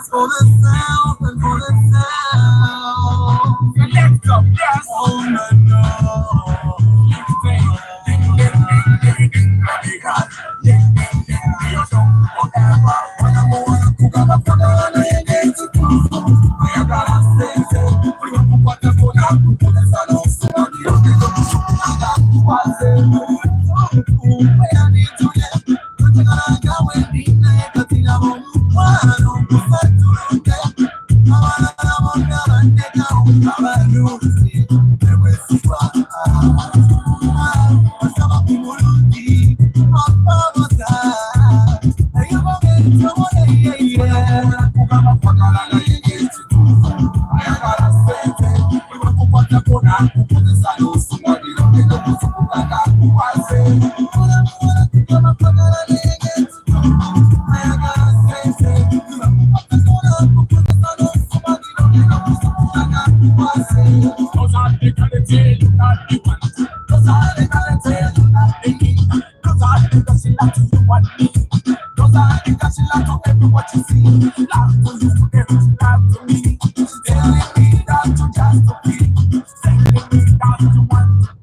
For the sound and for the sound. Let's go, yes. Oh my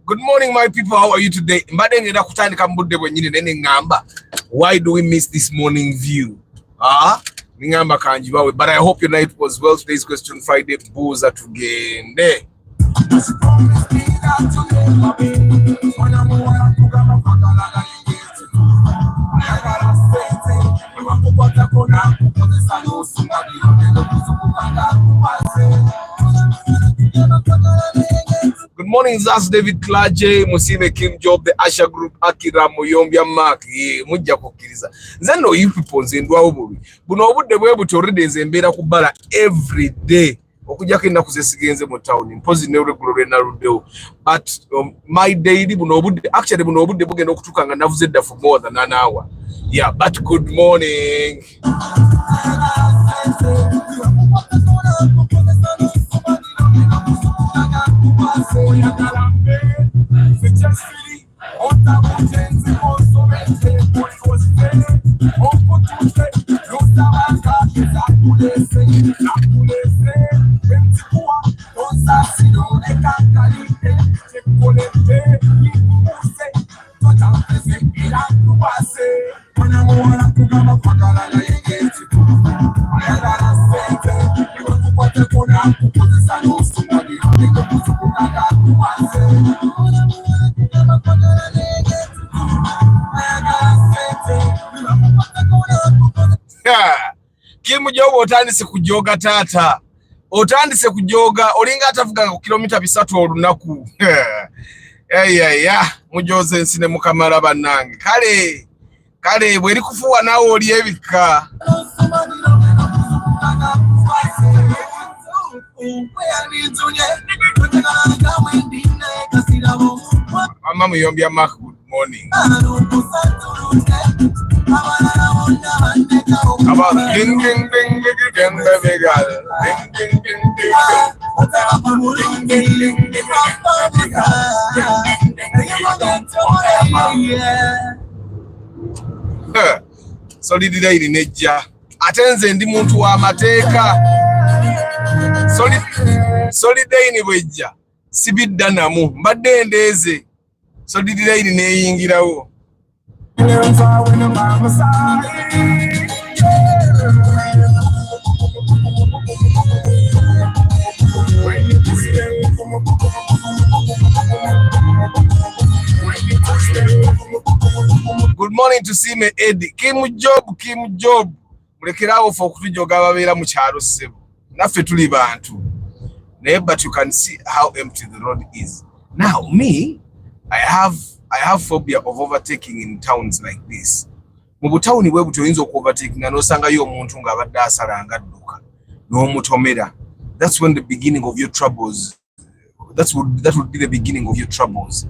Good morning, my people. How are you today? Why do we miss this morning view? But I hope your night was well. Today's question Friday. Buuza tugende. Good morning, Zaz David Klaje, Musime Kim Job, the Asha Group, Akira Muyombia Mark, Mujja Kokiriza. Zeno you people zindwa obubi. Buno obudde bwe butoride zembera kubala every day. Okujja kenda kuzesigenze mu town. Impozi ne regular na rudeo. But my daily buno obudde actually buno obudde bugenda okutuka nga navuze dda for more than an hour. Yeah, but good morning. Kimu jogo otandise kujoga tata. Otandise kujoga olinga atavuga ku kilomita 3 olunaku. Mujoze nsine mukamala banange. Kale bweri kufuwa nawo oli ebika. Mama Muyombia Mark, good morning. About ding ding ding ding baby girl. Ding ding ding ding. Solidarity nejja. Atenze ndi muntu wa mateeka. Solidarity bwejja. Sibidda namu. Mbadde ndeeze. Solidarity neyingirawo. Good morning to see me Eddie. Kim Job. Mulekerawo for kutujoga babeera mu kyalo ssebo. Naffe tuli bantu. But you can see how empty the road is. Now me, I have phobia of overtaking in towns like this. Mu butawuni bwe butoyinza okuovertaking nga nosanga yo omuntu nga abadde asalanga dduka n'omutomera. That's when the beginning of your troubles. That would be the beginning of your troubles.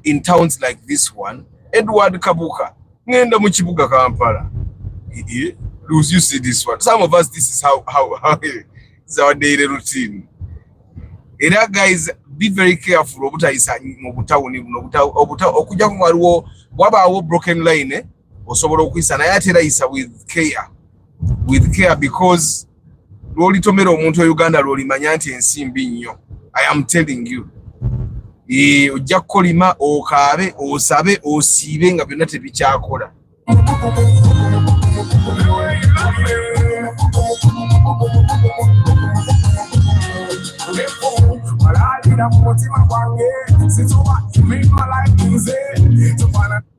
In towns like this one, Edward Kabuka, ngenda mu kibuga Kampala. You see this one. Some of us, this is how it's our daily routine. Guys, be very careful obutayisa mu butawuni buno okujja ku waliwo wabaawo broken line osobola okuyisa naye ate erayisa with care because lwolitomera omuntu wa Uganda lwolimanya nti ensimbi nnyo. I am telling you. Ojja kukolima okaabe osabe osiibe nga byonna tebikyakola.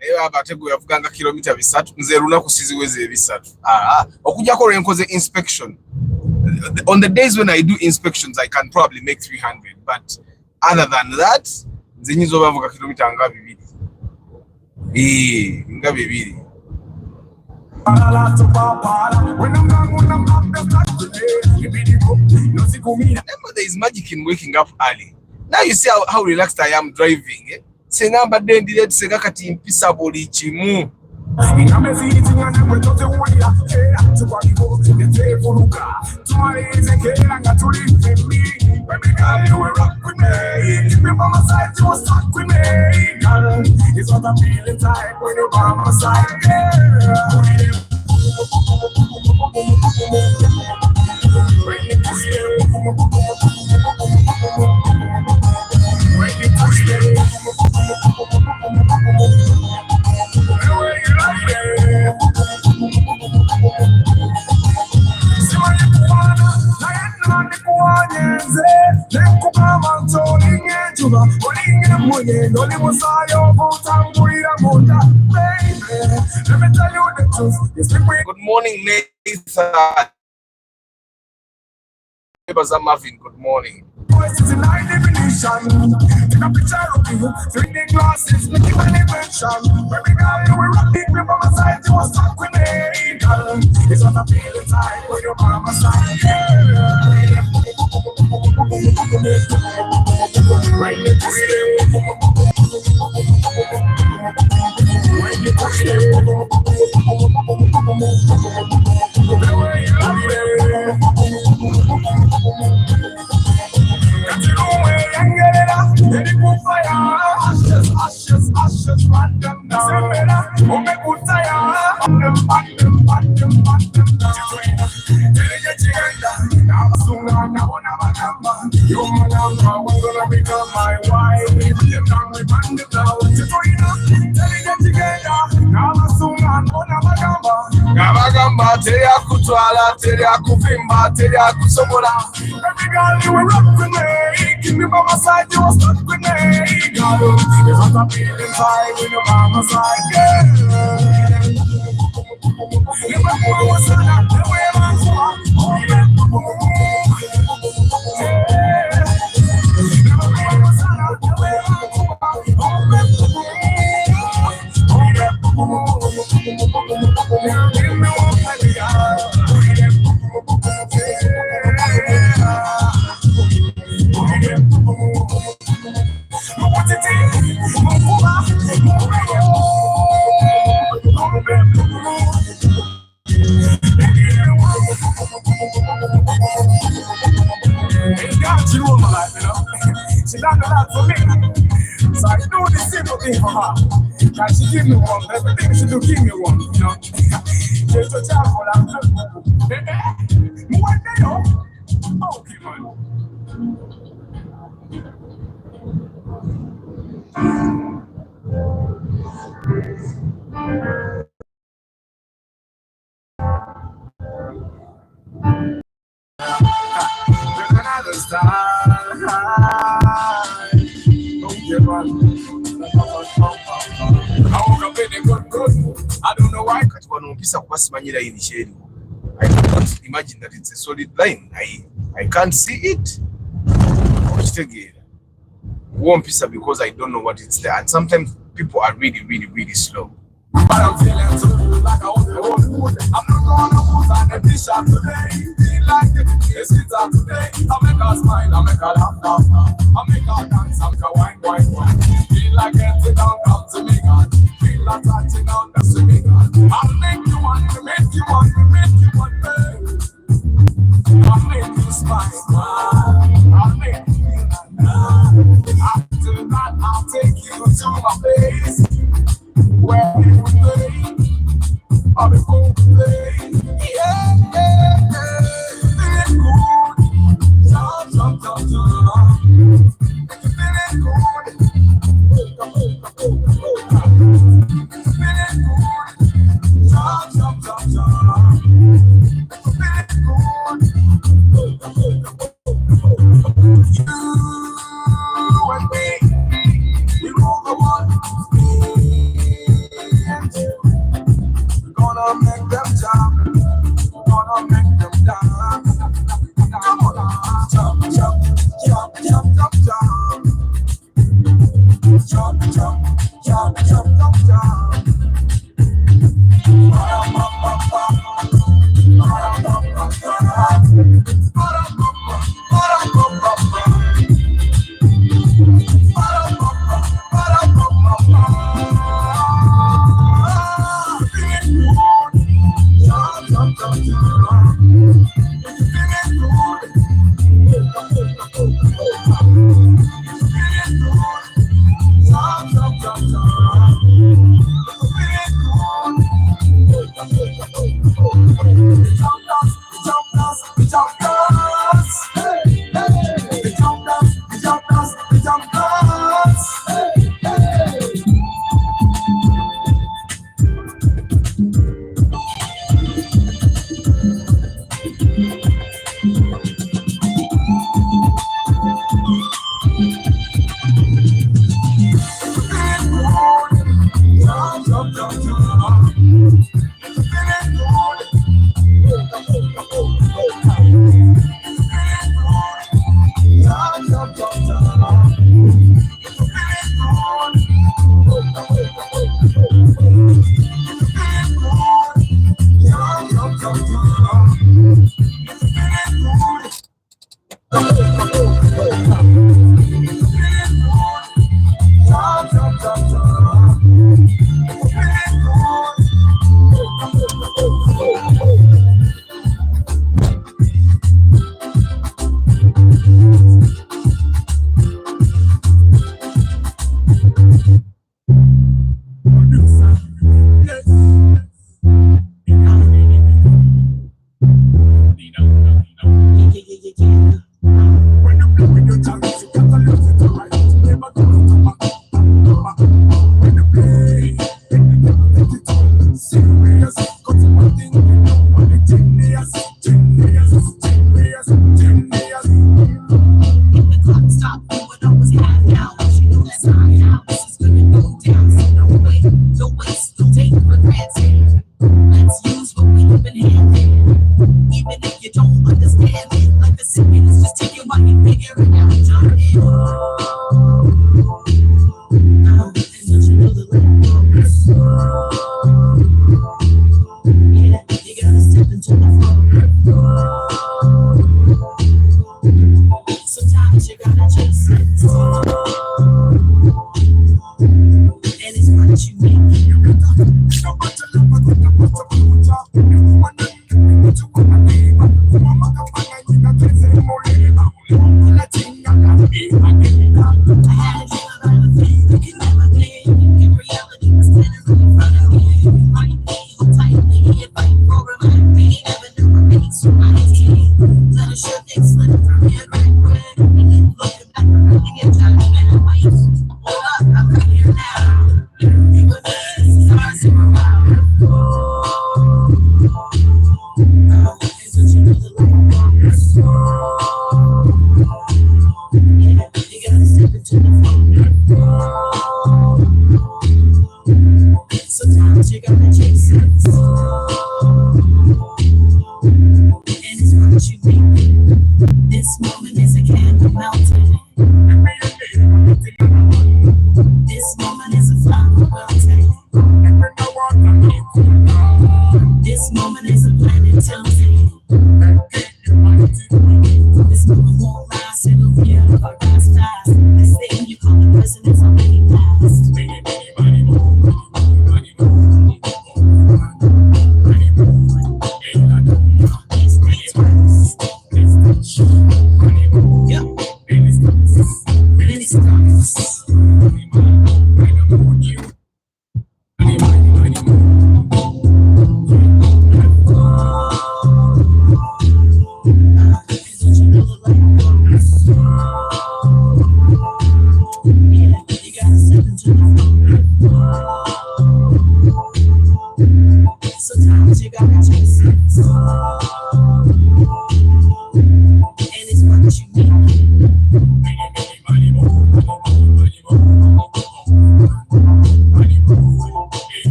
Naye abatego yavuganga kilomita 3 nze lunaku siziweze ebisatu. Okujjako lwenkoze inspection. On the days when I do inspections, I can probably make 300, but other than that, nze nyinza obavuga kilomita nga 2. Nga 2. Remember, there is magic in waking up early. Now you see how relaxed I am driving. Senamba dendi sega kati mpisa boli chimu. Good morning, Nathan. Marvin, good morning. Every girl you were rock with me, keep me by my side, you was stuck with me. Girl, it's not a feeling fine when you're by my side, girl. You were more sad, the way I'm Cause she give me one, everything she do give me one, you know. Just a job for that. One day, okay, man. Another style. Okay, man. I don't know why. I can't imagine that it's a solid line. I can't see it. Because I don't know what it's there. And sometimes people are really slow. But I'm feeling too like I was the old. I'm not gonna put on a t-shirt today. Feel like it's guitar today. I make her smile, I make her laugh. I make her dance, I make her wine. Feel like getting down, come to me, God. Feel like touching on the swimming, God. I'll make you one, make you one, babe. I'll make you smile, I'll make you feel like that. to my place where we would play. I'll be home today. Yeah, yeah, yeah. Feeling good. Jump, jump, jump, jump. Feeling good. Feeling good. Jump, jump, jump, jump. Feeling good. You and me, we rule the one. Me and you. Gonna make them jump, gonna make them dance. Come on, jump, jump, jump, jump, jump, jump. Jump, jump, jump, jump, jump, jump. Ba-da-ba-ba-ba. Ba-da-ba-ba-ba. Ba-da-ba-ba. Ba-da-ba-ba-ba.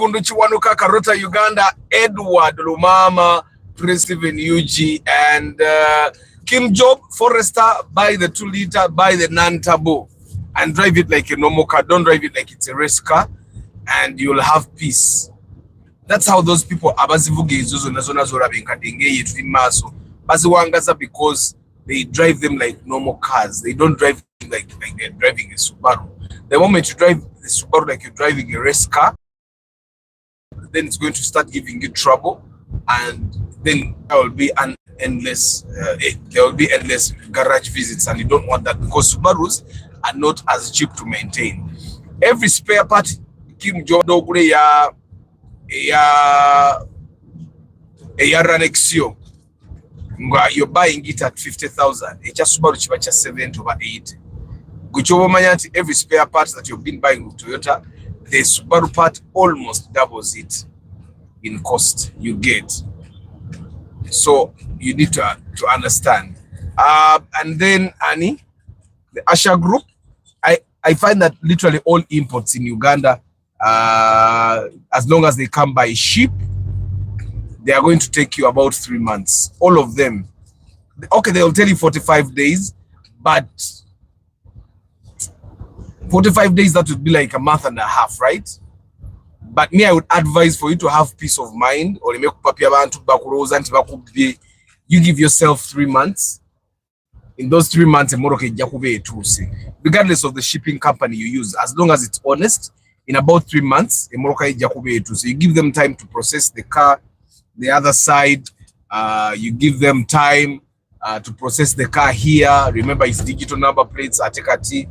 Gundu Chiwanuka, Karota, Uganda, Edward Lumama, Prince Stephen UG, and Kim Job, Forester, buy the 2-liter, buy the non-turbo, and drive it like a normal car. Don't drive it like it's a race car, and you'll have peace. That's how those people are because they drive them like normal cars. They don't drive like they're driving a Subaru. The moment you drive the Subaru like you're driving a race car, then it's going to start giving you trouble, and then there will be an endless garage visits, and you don't want that because Subarus are not as cheap to maintain. Every spare part Kim Jodogure ya Ranexio, you're buying it at 50,000. It's just Subaru chiba cha 70 over 80. Every spare part that you've been buying with Toyota, the Subaru part almost doubles it in cost you get. So you need to understand. And then Annie, the Asha Group, I find that literally all imports in Uganda, as long as they come by ship, they are going to take you about 3 months. All of them. Okay, they'll tell you 45 days, but 45 days, that would be like a month and a half, right? But me, I would advise for you to have peace of mind, or you give yourself 3 months. In those 3 months, regardless of the shipping company you use, as long as it's honest, in about 3 months, so you give them time to process the car, the other side, you give them time to process the car here. Remember, it's digital number plates, atekati,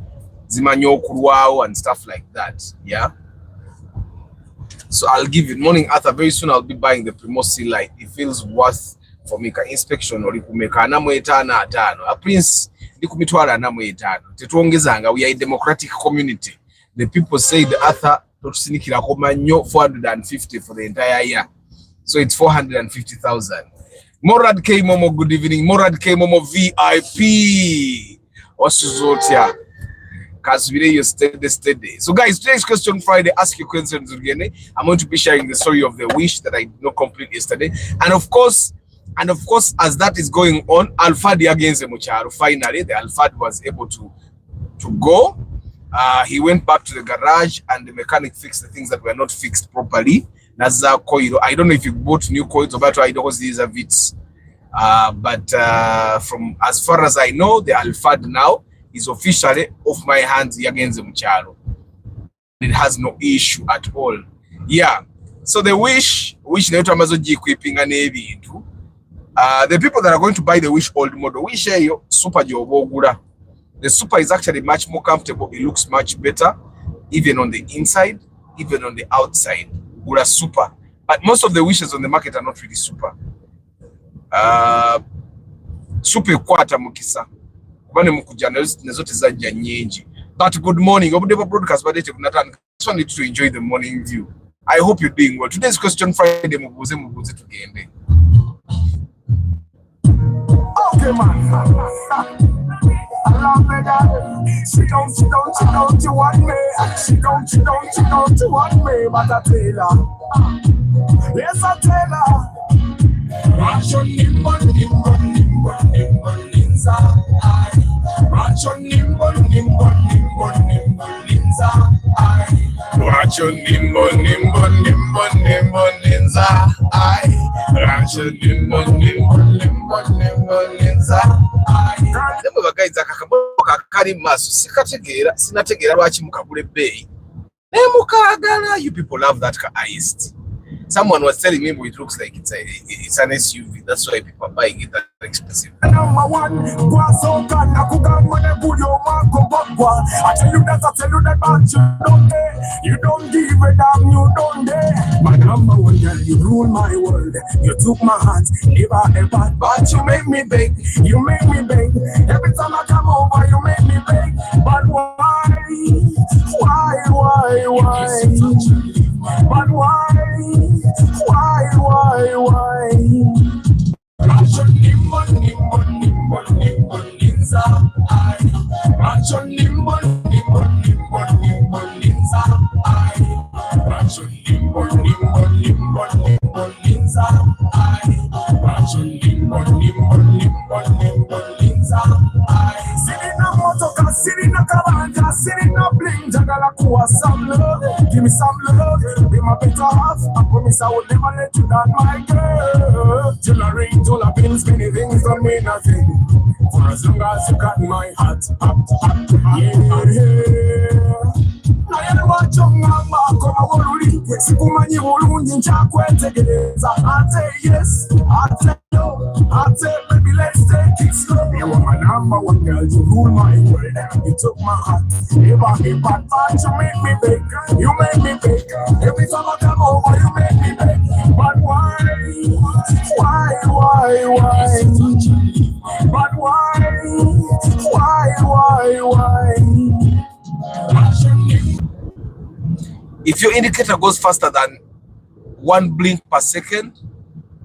zimanyo kuruao, and stuff like that. Yeah. So I'll give you morning Arthur. Very soon I'll be buying the Primosi light. It feels worth for me inspection or kumeka anamwetana atano. A prince likumitwala anamwetana. Tetuongezanga, we are a democratic community. The people say the Arthur totusinikira komanyo 450 for the entire year. So it's 450,000. Morad K Momo, good evening. Morad K Momo VIP. Wasuzotia. Steady. So guys, today's question Friday, ask your questions again. I'm going to be sharing the story of the wish that I did not complete yesterday. And of course, as that is going on, Alfadi against Mucharu. Finally, the Alfadi was able to go. He went back to the garage and the mechanic fixed the things that were not fixed properly. Naza coil. I don't know if you bought new coils or I don't know these are bits. But from as far as I know, the Alfadi now is officially off my hands against the Mucharo. It has no issue at all. Yeah. So the wish neto amazoji equipping and into the people that are going to buy the wish old model, wish yo super jobogura. The super is actually much more comfortable. It looks much better, even on the inside, even on the outside. Gura super. But most of the wishes on the market are not really super. Super kwata mukisa. But good morning. Broadcast, but just wanted to enjoy the morning view. I hope you're doing well. Today's question Friday, Buuza tugende. Okay, man. She don't you want me. She don't you want me. But I tell her. Yes, I tell her. You people love that car. Someone was telling me it looks like it's an SUV. That's why people are buying it that expensive. Number one, I tell you that, but you don't give a damn, you don't dare. My number one girl, you rule my world. You took my heart, never ever, but you make me beg. You make me beg. Every time I come over, you make me beg. But why? But why? Some love, give me some love. Be my better half. I promise I will never let you down, my girl. Till I ring, till I bills, many things don't mean nothing. For as long as you got my heart, yeah. I want young mama, come on, Sikumanyi bulungi nchakwetegereza. I say yes, I say no, I say baby let's take it slow. You are my number one girl, you rule my world. You took my heart, never be bad, but you make me big. You make me big. Every time I come over, you make me big. But why? But why? If your indicator goes faster than 1 blink per second,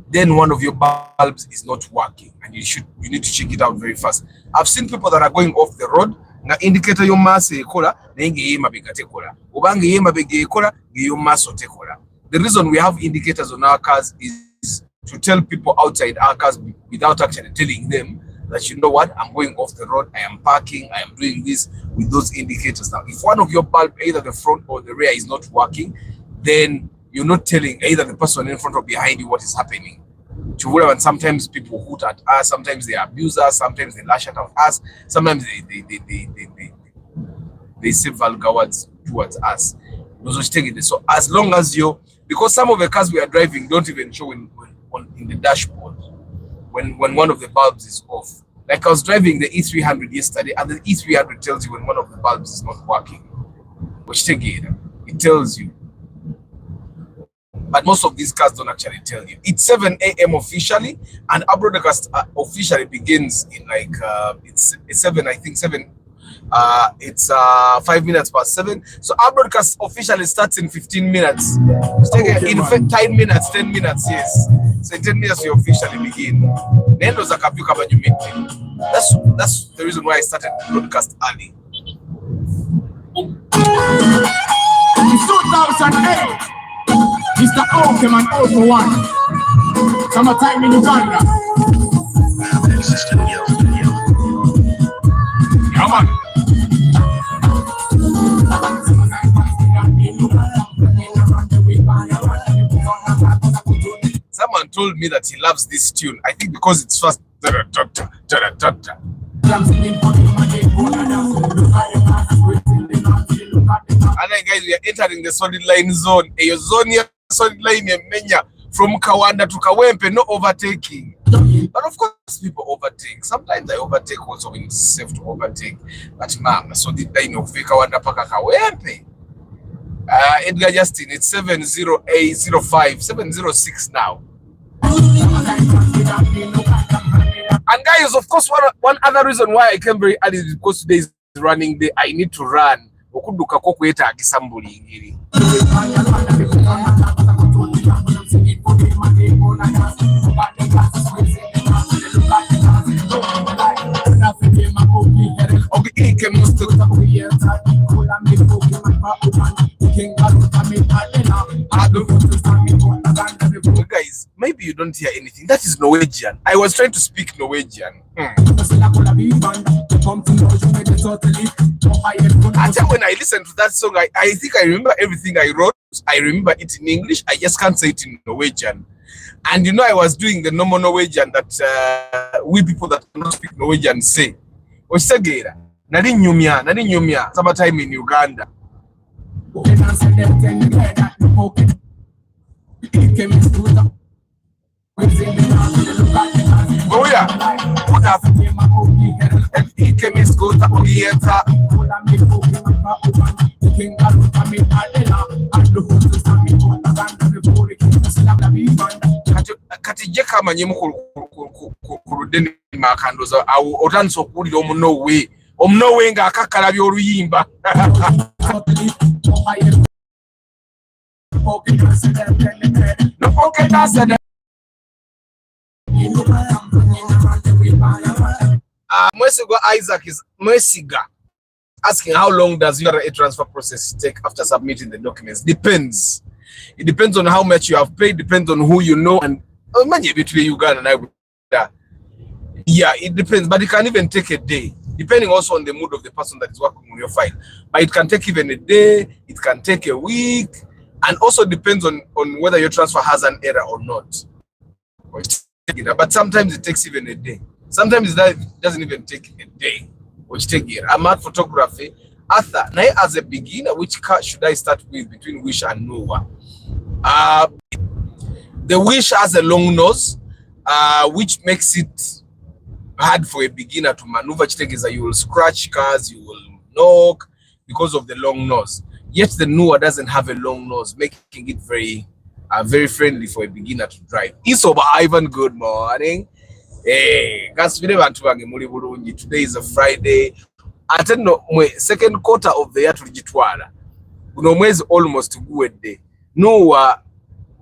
then one of your bulbs is not working, and you need to check it out very fast. I've seen people that are going off the road na indicator yo maso ekola nenge yema begatekola obange yema begekola ngeyo maso tekola. The reason we have indicators on our cars is to tell people outside our cars without actually telling them that, you know what, I'm going off the road, I am parking, I am doing this with those indicators. Now, if one of your bulb, either the front or the rear, is not working, then you're not telling either the person in front or behind you what is happening. And sometimes people hoot at us, sometimes they abuse us, sometimes they lash out at us, sometimes they say vulgar words towards us. So as long as because some of the cars we are driving don't even show in the dashboard when one of the bulbs is off. Like I was driving the E300 yesterday, and the E300 tells you when one of the bulbs is not working. Which again, it tells you. But most of these cars don't actually tell you. It's 7 a.m. officially, and our broadcast officially begins in like it's 7, I think 7. It's 5 minutes past 7. So our broadcast officially starts in 15 minutes. In 10 minutes, 10 minutes, yes. So in 10 minutes we officially begin. That's the reason why I started the broadcast early. In 2008, Mr. Oakham and Oakham one. Summertime in Uganda. Come on. Someone told me that he loves this tune. I think because it's fast. And then guys, we are entering the solid line zone. A zone solid line from Kawanda to Kawempe, no overtaking. But of course, people overtake. Sometimes I overtake also when it's safe to overtake. But ma'am, so the line of Kawanda Paka Kawempe. Edgar Justin, it's 70805, 706 now. And guys, of course, one other reason why I came very early is because today is running day. I need to run. Guys, maybe you don't hear anything. That is Norwegian. I was trying to speak Norwegian. Actually, when I listen to that song, I think I remember everything I wrote. I remember it in English. I just can't say it in Norwegian. And you know, I was doing the normal Norwegian that we people that cannot speak Norwegian say. Osagera, nari nyumya, summertime in Uganda. Oh yeah, good afternoon. Katijeka manyemu kurudeni makandoza au otanso kulira omunowe nga akakala byoluyimba. Mwesiga Isaac is Mwesiga asking how long does your transfer process take after submitting the documents? Depends. It depends on how much you have paid, depends on who you know, and money between Uganda and Uganda. Yeah, it depends, but it can even take a day. depending also on the mood of the person that is working on your file. But it can take even a day, it can take a week, and also depends on whether your transfer has an error or not. But sometimes it takes even a day. Sometimes it doesn't even take a day. Which take it. I'm at photography. Arthur, now as a beginner, which car should I start with between Wish and Noah? The Wish has a long nose, which makes it hard for a beginner to maneuver. You will scratch cars, you will knock because of the long nose. Yet the Noah doesn't have a long nose, making it very friendly for a beginner to drive. Isoba Ivan, good morning. Hey, today is a Friday. Ateno second quarter of the year tulijitwala. Kuno mwezi almost guwedde. Noah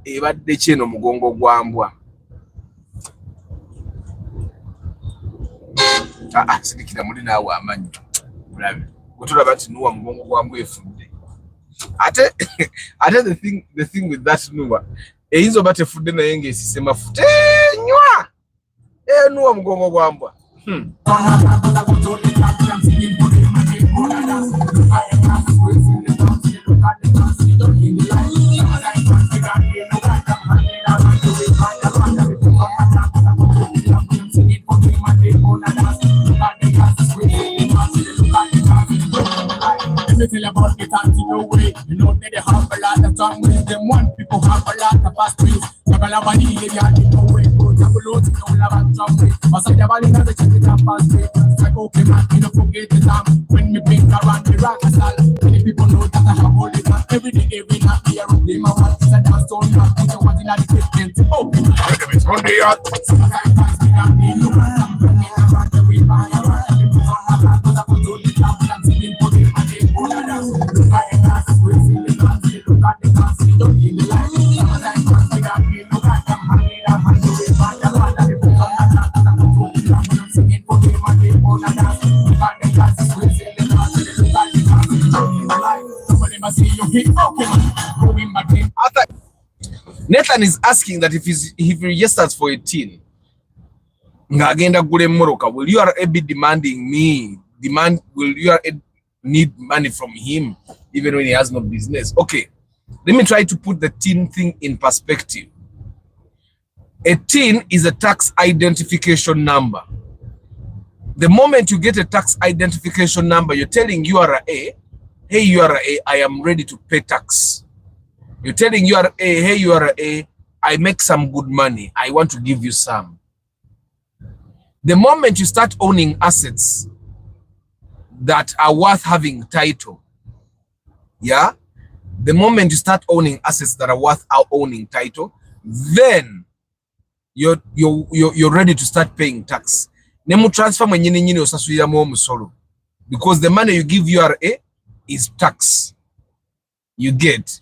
ebadde kyeno mugongo gwambwa. Sikikira muli naawe amanyi. Mulabe. Gutulaba nti Noah mugongo gwambwa efudde. Ate the thing with that Noah. Eyinza bate fudde naye ng'esise mafuta. Nywa. Noah mugongo gwambwa. Tell about it and in no way. You know they have a lot of time with them. One people have a lot of fast ways. Tagalabani, they are in no way. Go Tagalot, no love and trouble. Masai Dabali, never check it up fast way. It's like okay, man, you don't forget the time when me bring around the rock and sal. Many people know that I have all the time. Every day, every night, we are up. They my one is a dance on you. I don't want to know the questions. Oh, it's on the yacht. Sometimes we are in the room. Nathan is asking that if he registers for 18, will you be demanding will you need money from him even when he has no business? Okay, let me try to put the teen thing in perspective. A teen is a tax identification number. The moment you get a tax identification number, you're telling URA, hey URA, I am ready to pay tax. You're telling URA, hey URA, I make some good money, I want to give you some. The moment you start owning assets that are worth having title, yeah, the moment you start owning assets that are worth owning title, then you're ready to start paying tax. Nemu transfer nyini osasuira mu omusolo, because the money you give URA is tax. You get.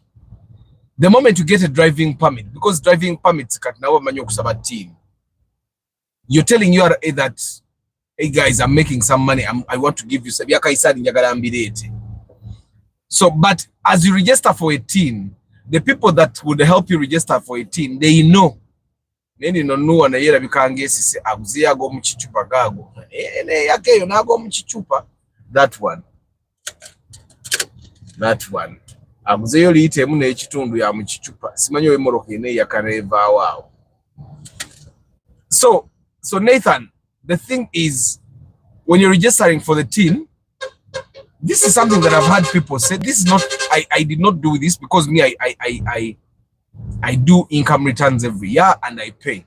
The moment you get a driving permit, because driving permits kat nawo manyo kusaba team, you're telling URA that, hey guys, I'm making some money, I want to give you some. So, but as you register for 18, the people that would help you register for 18, they know. Neni no nuwa na yera bikangesi se aguzi yago mchichupa gago. Yake yo nago mchichupa. That one. Aguzi yo liite mune echitundu ya mchichupa. Simanyo emoroke ne yakareva wao. So Nathan, the thing is, when you're registering for the teen, this is something that I've had people say. This is not, I did not do this because me, I do income returns every year and I pay.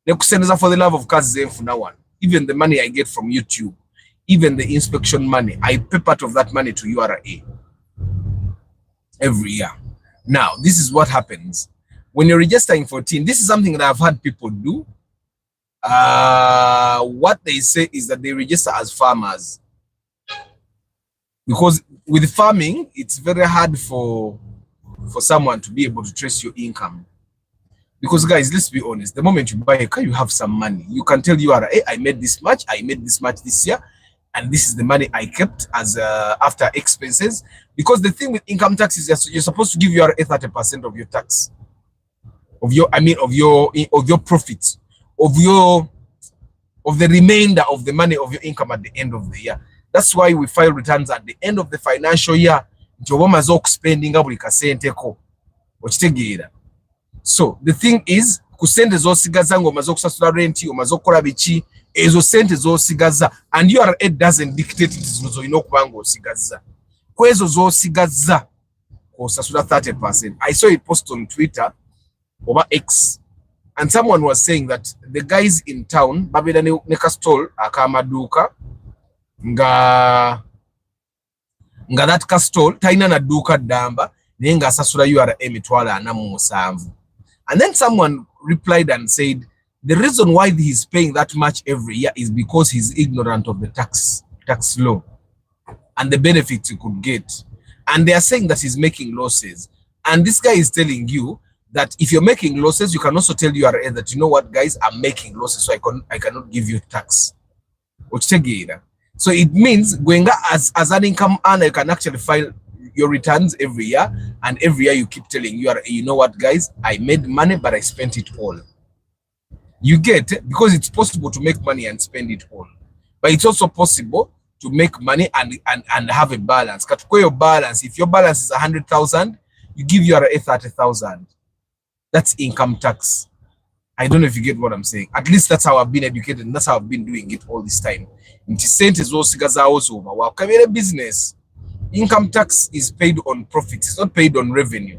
For the love of cars, even the money I get from YouTube, even the inspection money, I pay part of that money to URA every year. Now, this is what happens when you're registering for teen. This is something that I've had people do. What they say is that they register as farmers, because with farming, it's very hard for someone to be able to trace your income. Because guys, let's be honest, the moment you buy a car, you have some money. You can tell URA, hey, I made this much this year, and this is the money I kept as after expenses. Because the thing with income tax is you're supposed to give URA 30% of your tax, of your profits, of of the remainder of the money of your income at the end of the year. That's why we file returns at the end of the financial year. So the thing is, kusente zosigaza ngo mazo kusasula renti, mazo kola bichi, ezo sente zosigaza, and URA doesn't dictate zizo inokubanga osigaza. Kwezo zosigaza kusasula 30%. I saw it post on Twitter over X, and someone was saying that the guys in town babeda ne kastol akamaduka nga that kastol taina na duka damba nenga sasula URA emitwala na musanvu. And then someone replied and said, the reason why he's paying that much every year is because he's ignorant of the tax law and the benefits he could get. And they are saying that he's making losses. And this guy is telling you that if you're making losses, you can also tell URA that, you know what, guys, I'm making losses, so I cannot give you tax. So it means going as an income earner, you can actually file your returns every year, and every year you keep telling URA, you know what, guys, I made money, but I spent it all. You get it? Because it's possible to make money and spend it all, but it's also possible to make money and have a balance. Your balance, if your balance is 100,000, you give URA 30,000. That's income tax. I don't know if you get what I'm saying. At least that's how I've been educated, and that's how I've been doing it all this time. Business. Income tax is paid on profits. It's not paid on revenue.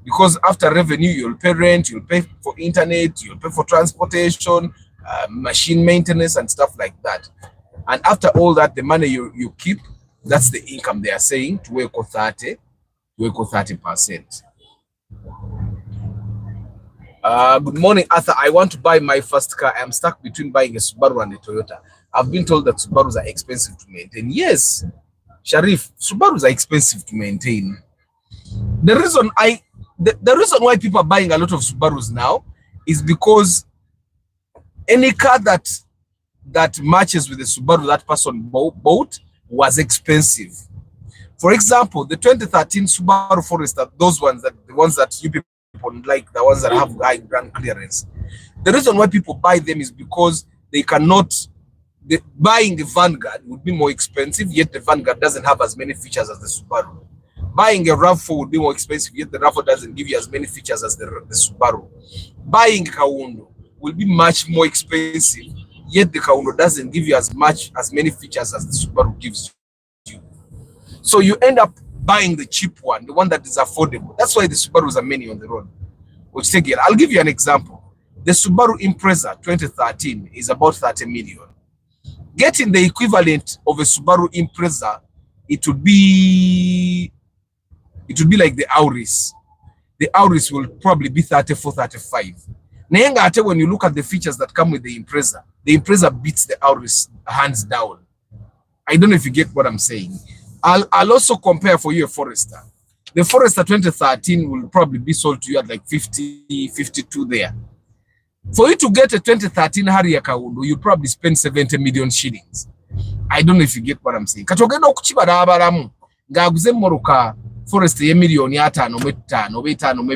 Because after revenue, you'll pay rent, you'll pay for internet, you'll pay for transportation, machine maintenance, and stuff like that. And after all that, the money you keep, that's the income they are saying to work 30%. Good morning, Arthur. I want to buy my first car. I'm stuck between buying a Subaru and a Toyota. I've been told that Subarus are expensive to maintain. Yes, Sharif, Subarus are expensive to maintain. The reason why people are buying a lot of Subarus now is because any car that matches with the Subaru that person bought was expensive. For example, the 2013 Subaru Forester, the ones that you people like, the ones that have high grand clearance. The reason why people buy them is because they cannot. Buying the Vanguard would be more expensive, yet the Vanguard doesn't have as many features as the Subaru. Buying a RAV4 would be more expensive, yet the RAV4 doesn't give you as many features as the Subaru. Buying a Kaundo will be much more expensive, yet the Kaundo doesn't give you as many features as the Subaru gives you. So you end up buying the cheap one, the one that is affordable. That's why the Subarus are many on the road. I'll give you an example. The Subaru Impreza 2013 is about 30 million. Getting the equivalent of a Subaru Impreza, it would be like the Auris. The Auris will probably be 34, 35. When you look at the features that come with the Impreza beats the Auris hands down. I don't know if you get what I'm saying. I'll also compare for you a Forester. The Forester 2013 will probably be sold to you at like 50, 52 there. For you to get a 2013 Harrier Kaundo, you probably spend 70 million shillings. I don't know if you get what I'm saying. Katogenda okuchiba n'abalamu ng'aguze mmoloka Forester ye million ya 5 mu 5 5 mu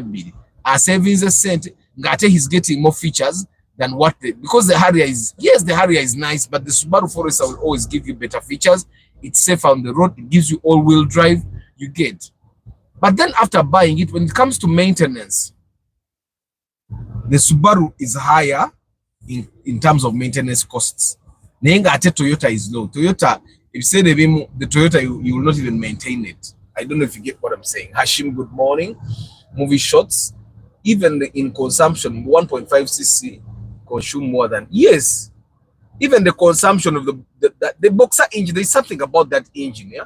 2 savings a cent ng'ate he's getting more features than what because the Harrier is, yes, the Harrier is nice, but the Subaru Forester will always give you better features. It's safe on the road. It gives you all-wheel drive. You get. But then after buying it, when it comes to maintenance, the Subaru is higher in terms of maintenance costs. Nenga ate Toyota is low. Toyota, if you say the Toyota, you will not even maintain it. I don't know if you get what I'm saying. Hashim, good morning. Movie shots, even in consumption, 1.5cc consume more than, yes. Even the consumption of the Boxer engine, there's something about that engine, yeah?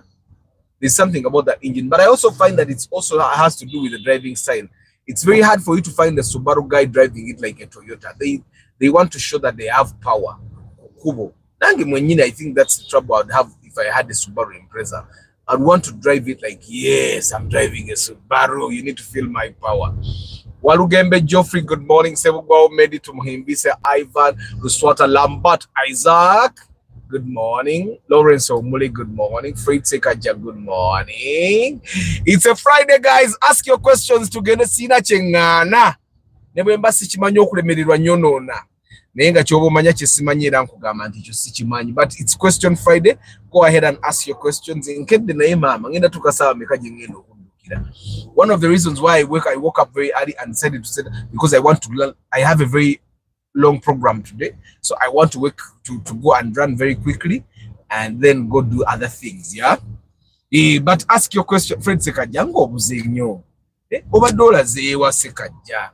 There's something about that engine. But I also find that it also has to do with the driving style. It's very hard for you to find a Subaru guy driving it like a Toyota. They want to show that they have power. Kubo. I think that's the trouble I'd have if I had a Subaru Impreza. I'd want to drive it like, yes, I'm driving a Subaru. You need to feel my power. Walugembe Geoffrey, good morning. Sebugwa Medi to Muhimbise, Ivan, Luswata Lambert, Isaac, good morning. Lawrence Omuli, good morning. Fred Sekaja, good morning. It's a Friday, guys. Ask your questions to get a sina chengana. Nebemba sichimanyo kulemerirwa nyonona. naye nga kyoba omanya kyesimanyi era nkugamba nti ekyo sikimanyi, but it's question Friday. Go ahead and ask your questions. Nkedde naye maama ngenda tukasaba meka gye ngenda okuddukira. One of the reasons why I woke up very early and decided to say that because I want to learn. I have a very long program today, so I want to go and run very quickly and then go do other things. Yeah. But ask your question, Fred Sekajja ng'obuze nnyo. Obadde olaze ewa Sekajja.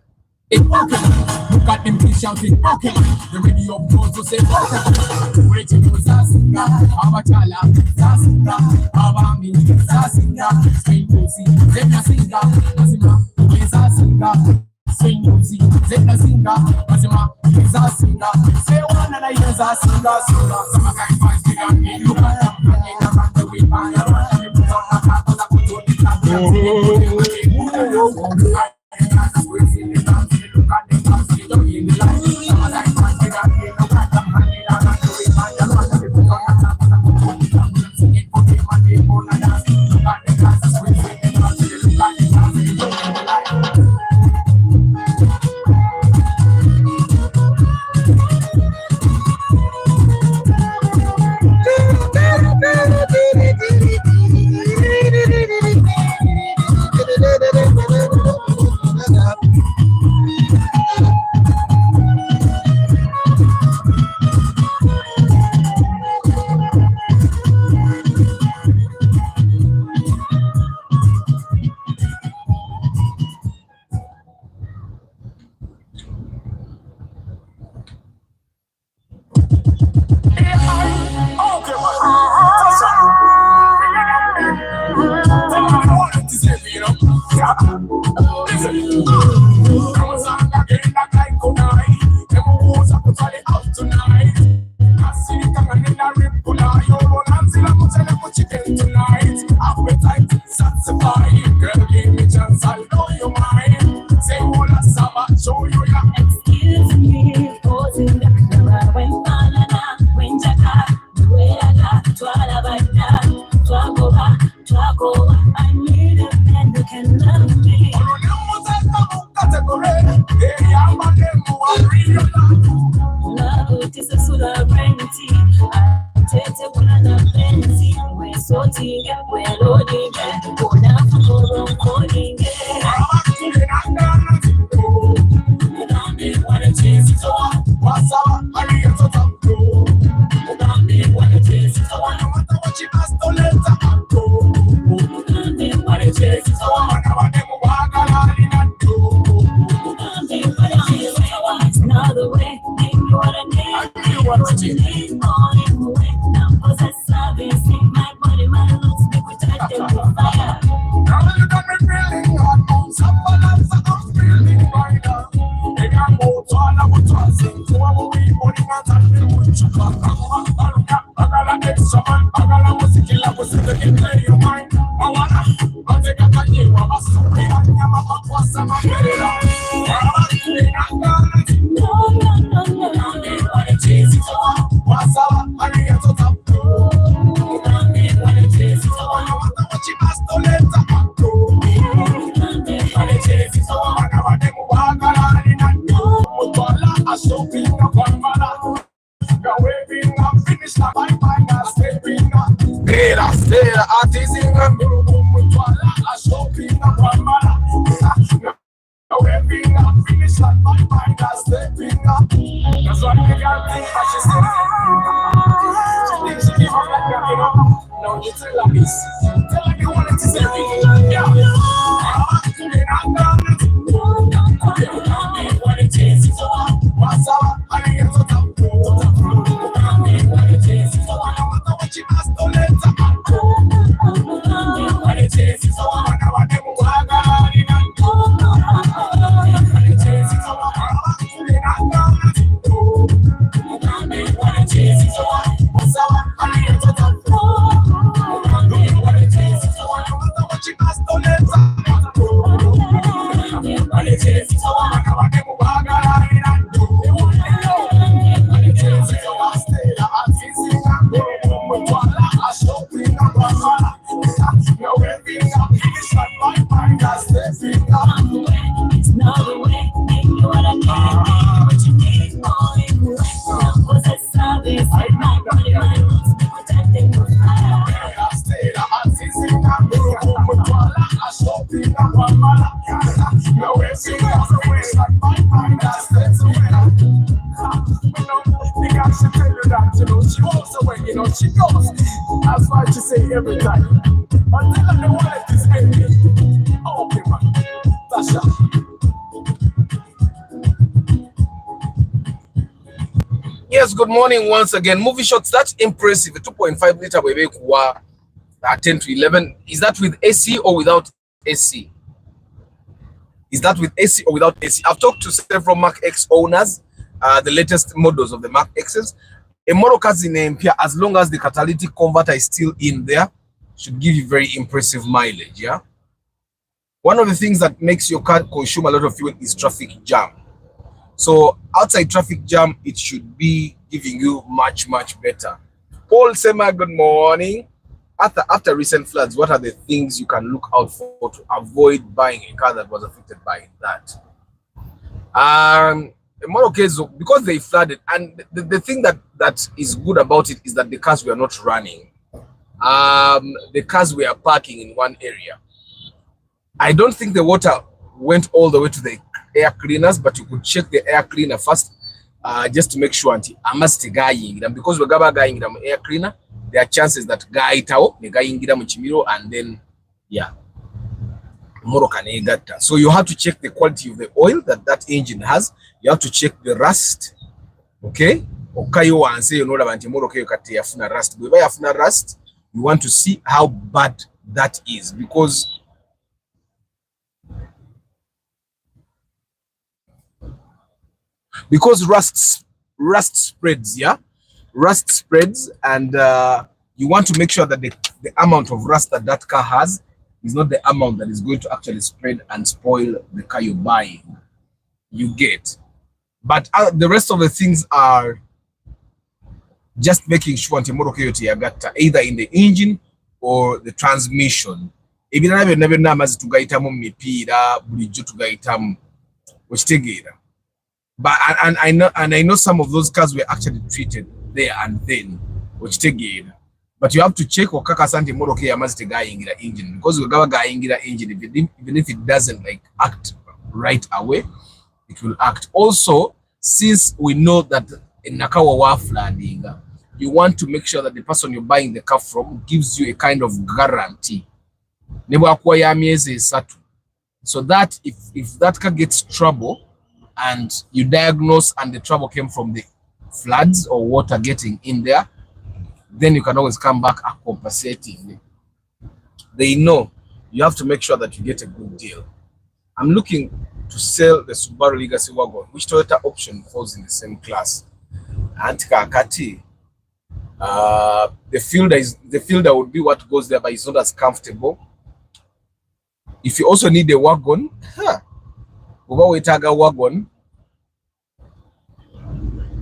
Look at them kids shouting, okay. The radio goes to say, okay. Waiting for Zazinga, Abachala, Zazinga, Abami, Zazinga, Swing Lucy, Zena Singa, Mazima, Zazinga, Swing Lucy, Zena Singa, Mazima, Zazinga, say one and I hear Zazinga, some of my fans big on me, look at them, and I run the way by a run, and put on the top of the I stop in up on my lap. No way she goes away, like my mind that stays away. Because she tell you that, you know, she walks away, you know, she goes. That's why she say every time. Until the wallet is empty. Okay, man. Tasha. Yes, good morning once again. Movie shots, that's impressive. 2.5 liter baby kwa 10 to 11. Is that with AC or without AC? Is that with AC or without AC? I've talked to several Mark X owners, the latest models of the Mark X's. A model car in Empire, as long as the catalytic converter is still in there, should give you very impressive mileage. Yeah. One of the things that makes your car consume a lot of fuel is traffic jam. So outside traffic jam, it should be giving you much better. Paul Sema, good morning. After recent floods, what are the things you can look out for to avoid buying a car that was affected by that? In more cases, because they flooded, and the thing that is good about it is that the cars were not running. The cars were parking in one area. I don't think the water went all the way to the air cleaners, but you could check the air cleaner first, just to make sure I must guying them, because we're going them air cleaner. There are chances that guy tao the guying them chimiro, and then yeah, so you have to check the quality of the oil that engine has. You have to check the rust. Okay, okay, you want say you know that rust. Rust, you want to see how bad that is, because rust spreads, yeah, rust spreads, and you want to make sure that the amount of rust that car has is not the amount that is going to actually spread and spoil the car you're buying. You get, but the rest of the things are just making sure either in the engine or the transmission. But and I know some of those cars were actually treated there and then, which take it. But you have to check or kaka santi moroke yamazite guy in the engine, because we got guy in the engine, even if it doesn't like act right away, it will act. Also, since we know that in Nakawa wa flooding, you want to make sure that the person you're buying the car from gives you a kind of guarantee. So that if that car gets trouble, and you diagnose and the trouble came from the floods or water getting in there, then you can always come back compensating. They know you have to make sure that you get a good deal. I'm looking to sell the Subaru Legacy wagon, which Toyota option falls in the same class. Antika the fielder would be what goes there, but it's not as comfortable. If you also need a wagon, wagon,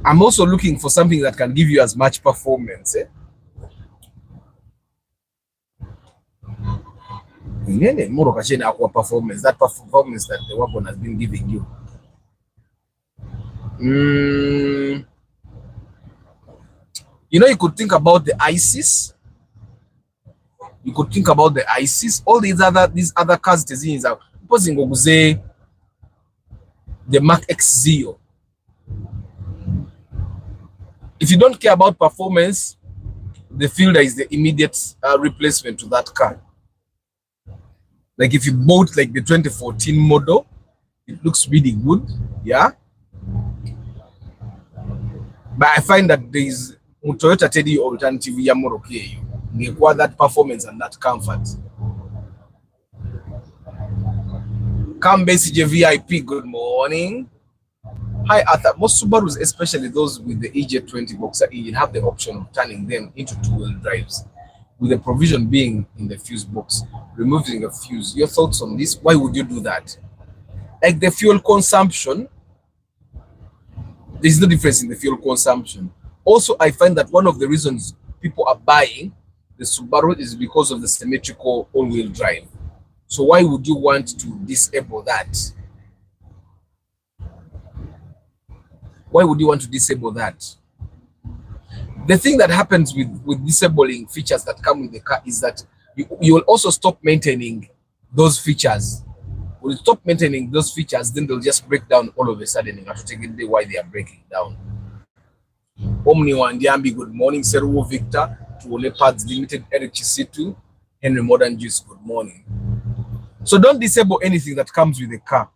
I'm also looking for something that can give you as much performance. Performance, that performance that the wagon has been giving you. You know, you could think about the ISIS. You could think about the ISIS. All these other cars are posing the Mark X Zio. If you don't care about performance, the Fielder is the immediate replacement to that car. Like if you bought like the 2014 model, it looks really good, yeah. But I find that there is Toyota Teddy alternative ya Moroke. You get that performance and that comfort. Come BCJ VIP, good morning. Hi Arthur. Most Subarus, especially those with the EJ20 boxer engine, have the option of turning them into two-wheel drives, with the provision being in the fuse box, removing a fuse. Your thoughts on this? Why would you do that? Like the fuel consumption, there's no difference in the fuel consumption. Also, I find that one of the reasons people are buying the Subaru is because of the symmetrical all-wheel drive. So why would you want to disable that? Why would you want to disable that? The thing that happens with disabling features that come with the car is that you will also stop maintaining those features. We'll stop maintaining those features, then they'll just break down all of a sudden. You have to take it why they are breaking down. Omni Wandiambi, good morning. Seru Victor, to Leopards Limited, Eric Chisitu, Henry Modern Juice, good morning. So don't disable anything that comes with the car.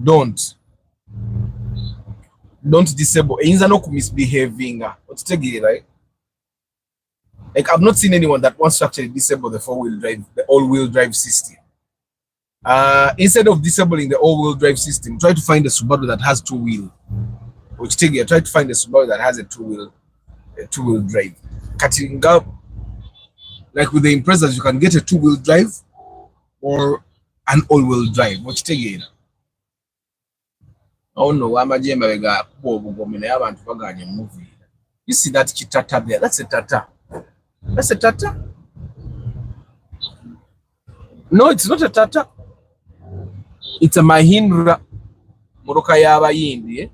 Don't disable. Inza no misbehaving. What's taking right? Like I've not seen anyone that wants to actually disable the the all-wheel drive system. Instead of disabling the all-wheel drive system, try to find a Subaru that has two-wheel. Which take you try to find a Subaru that has a two-wheel drive. Cutting up, like with the Imprezas, you can get a two-wheel drive or an all-wheel drive. Which take you. Oh no, I'm a Jemba movie. You see that Tata there? That's a Tata. That's a Tata. No, it's not a Tata. It's a Mahindra. Moroka yaba yindi.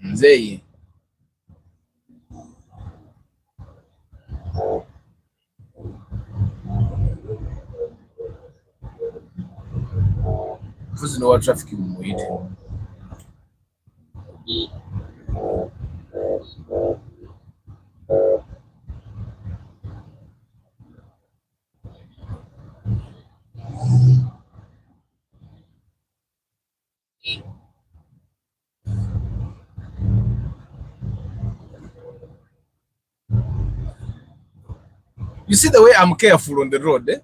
Nzeye. Fuzi no wa traffic mumuite. You see the way I'm careful on the road, eh?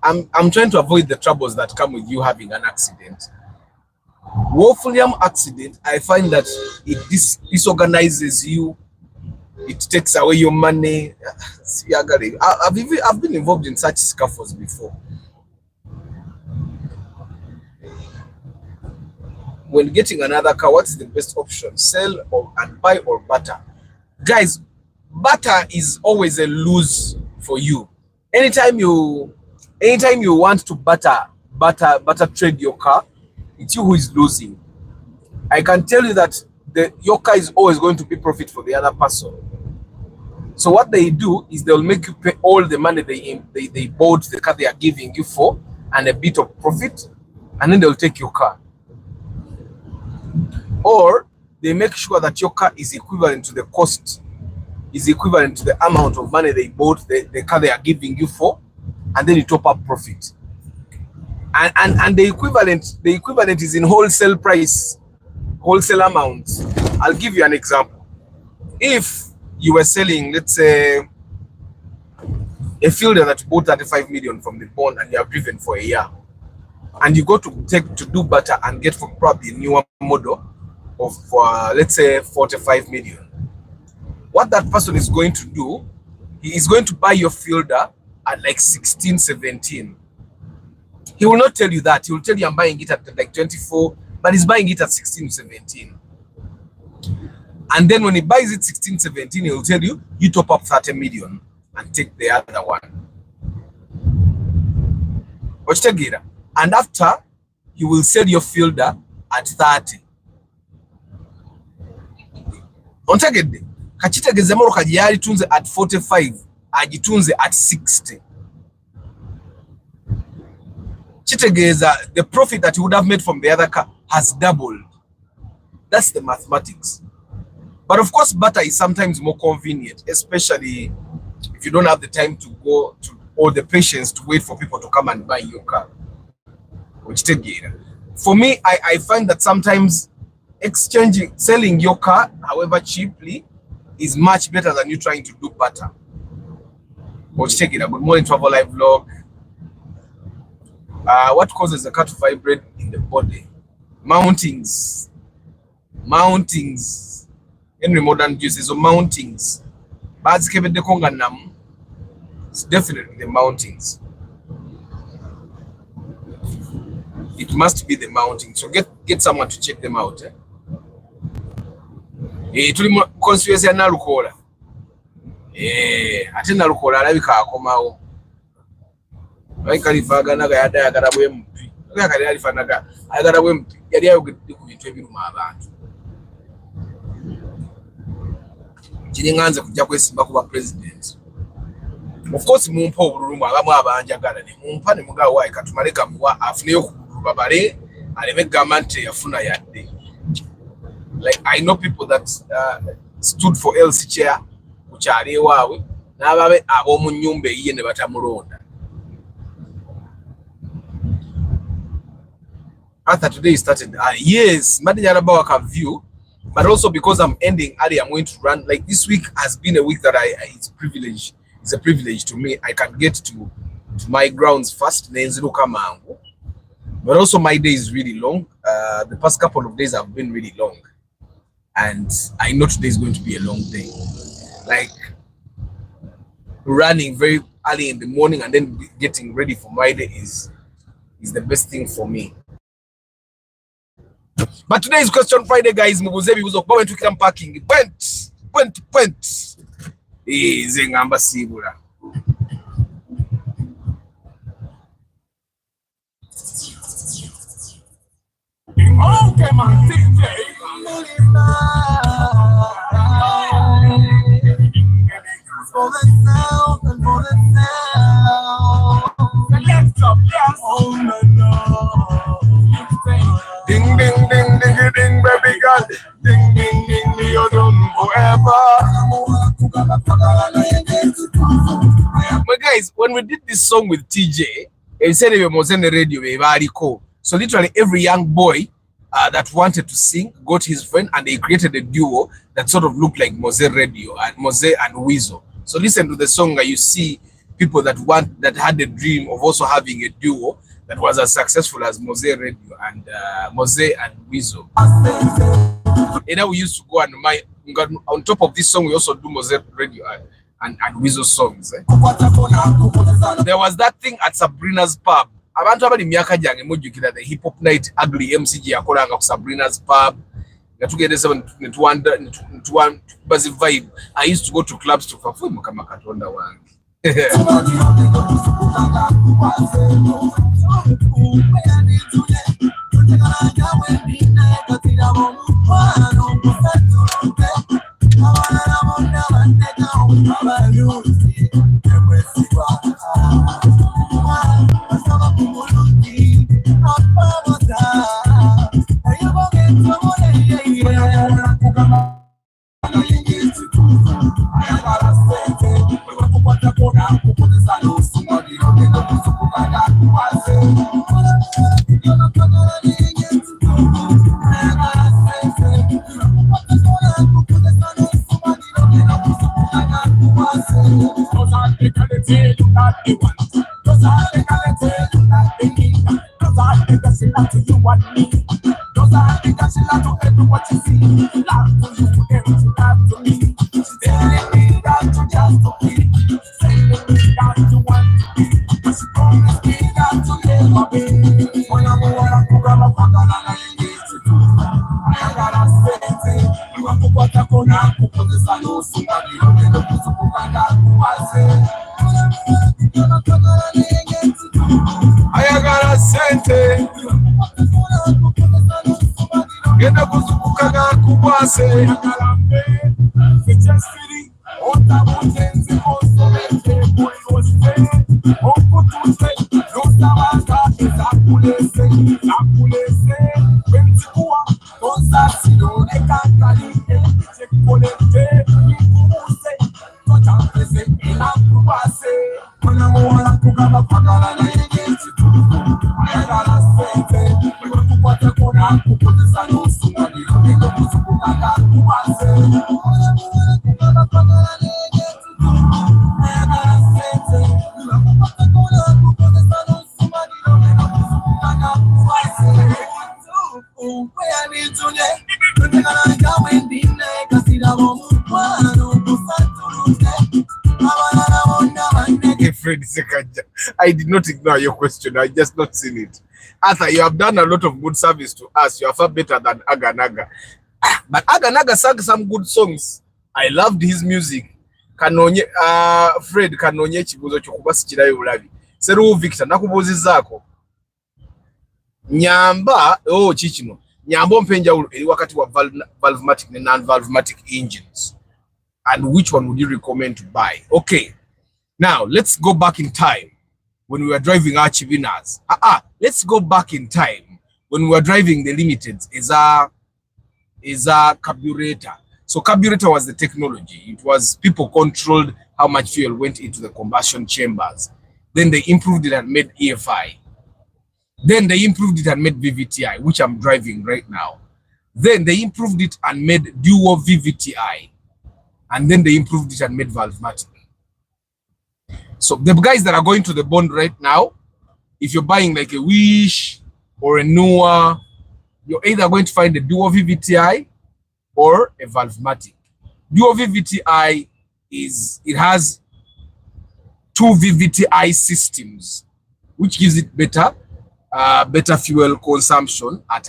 I'm trying to avoid the troubles that come with you having an accident. Wolfram accident, I find that it disorganizes you. It takes away your money. I've been involved in such scuffles before. When getting another car, what's the best option? Sell and buy or barter? Guys, barter is always a lose for you. Anytime you want to barter trade your car, it's you who is losing. I can tell you that your car is always going to be profit for the other person. So what they do is they'll make you pay all the money they bought the car they are giving you for and a bit of profit, and then they'll take your car. Or they make sure that your car is equivalent to the cost, is equivalent to the amount of money they bought the car they are giving you for, and then you top up profit. And the equivalent is in wholesale price, wholesale amount. I'll give you an example. If you were selling, let's say, a fielder that bought 35 million from the bond and you have driven for a year, and you go to do better and get for probably a newer model of let's say 45 million. What that person is going to do, he is going to buy your fielder at like 16, 17. He will not tell you that. He will tell you I'm buying it at like 24, but he's buying it at 16, 17. And then when he buys it 16, 17, he will tell you, you top up 30 million and take the other one. And after, he will sell your fielder at 30. Ontegede, kachitegeze moro kajiyali tunze at 45, ajitunze at 60. Chitegeza, the profit that you would have made from the other car has doubled. That's the mathematics. But of course, barter is sometimes more convenient, especially if you don't have the time to go to or the patience to wait for people to come and buy your car. Which take it. For me, I find that sometimes selling your car, however cheaply, is much better than you trying to do barter. Which take it. Good morning, Travel Live Vlog. What causes the car to vibrate in the body? Mountings. Henry Modern uses of mountings. It's definitely the mountings. It must be the mounting. So get someone to check them out. Tuli conspiracy ya nalukola. Ate nalukola alabika akomawo. Kalifaga naga yagala bwe mpi. Kali alifanaga ayagala bwe mpi. Yali ayogedde ku bintu ebiruma abantu. kiringanze kujja kwesimba kuba president. Of course mumpa obululumu abamu abanjagala ne mumpa ne mugawa wayi katumale kamuwa afuneyo ku babale aleme gamba nti yafuna yadde. Like I know people that stood for LC chair kukyali ewaabwe n'ababe ab'omu nnyumba eyiye ne batamulonda. After today started, yes, mbadde njagala bawaka view, but also because I'm ending early, I'm going to run. Like this week has been a week that it's privilege. It's a privilege to me. I can get to my grounds first, but also my day is really long. The past couple of days have been really long, and I know today is going to be a long day. Like running very early in the morning and then getting ready for my day is the best thing for me. But today's question Friday, guys. Mubuze bibuzo kuba wentu kila parking. Point. Zengamba sibula. Okay, man, TJ. For the sound and for the sound. Let's up, yes. Oh, no. Ding, ding, ding, ding, ding, baby girl. Ding, ding, ding, you're done forever. But guys, when we did this song with TJ, he said he was on the radio, very cool. So literally every young boy that wanted to sing got his friend, and they created a duo that sort of looked like Mose Radio and Mose and Weasel. So listen to the song, you see people that had the dream of also having a duo that was as successful as Mose Radio and Mose and Weasel. And now we used to go and on top of this song, we also do Mose Radio and Weasel songs. There was that thing at Sabrina's pub. Abantu abali myaka jange mujjukira the hip hop night ugly MCG yakolanga ku Sabrina's pub. Tugende 7 buzz vibe. I used to go to clubs to perform kama katonda wange. I did not ignore your question. I just not seen it. Arthur, you have done a lot of good service to us. You are far better than Aganaga. But Aganaga sang some good songs. I loved his music. Kanonye, Fred Kanonye chibuzo chukubasi chidayo ulabi. Seru Victor, nakubuzi zako. Nyamba, chichino. Nyambo mpenja uli wakati wa valvematic and non-valvematic engines. and which one would you recommend to buy? Okay, now let's go back in time when we were driving our Chivinas. Let's go back in time when we were driving the Limiteds. Is a carburetor. So carburetor was the technology. It was people controlled how much fuel went into the combustion chambers. Then they improved it and made EFI. Then they improved it and made VVTI, which I'm driving right now. Then they improved it and made dual VVTI. And then they improved it and made Valvematic. So the guys that are going to the bond right now, if you're buying like a Wish or a Noah, you're either going to find a dual VVTI or a Valvematic. Dual VVTI it has two VVTI systems, which gives it better fuel consumption at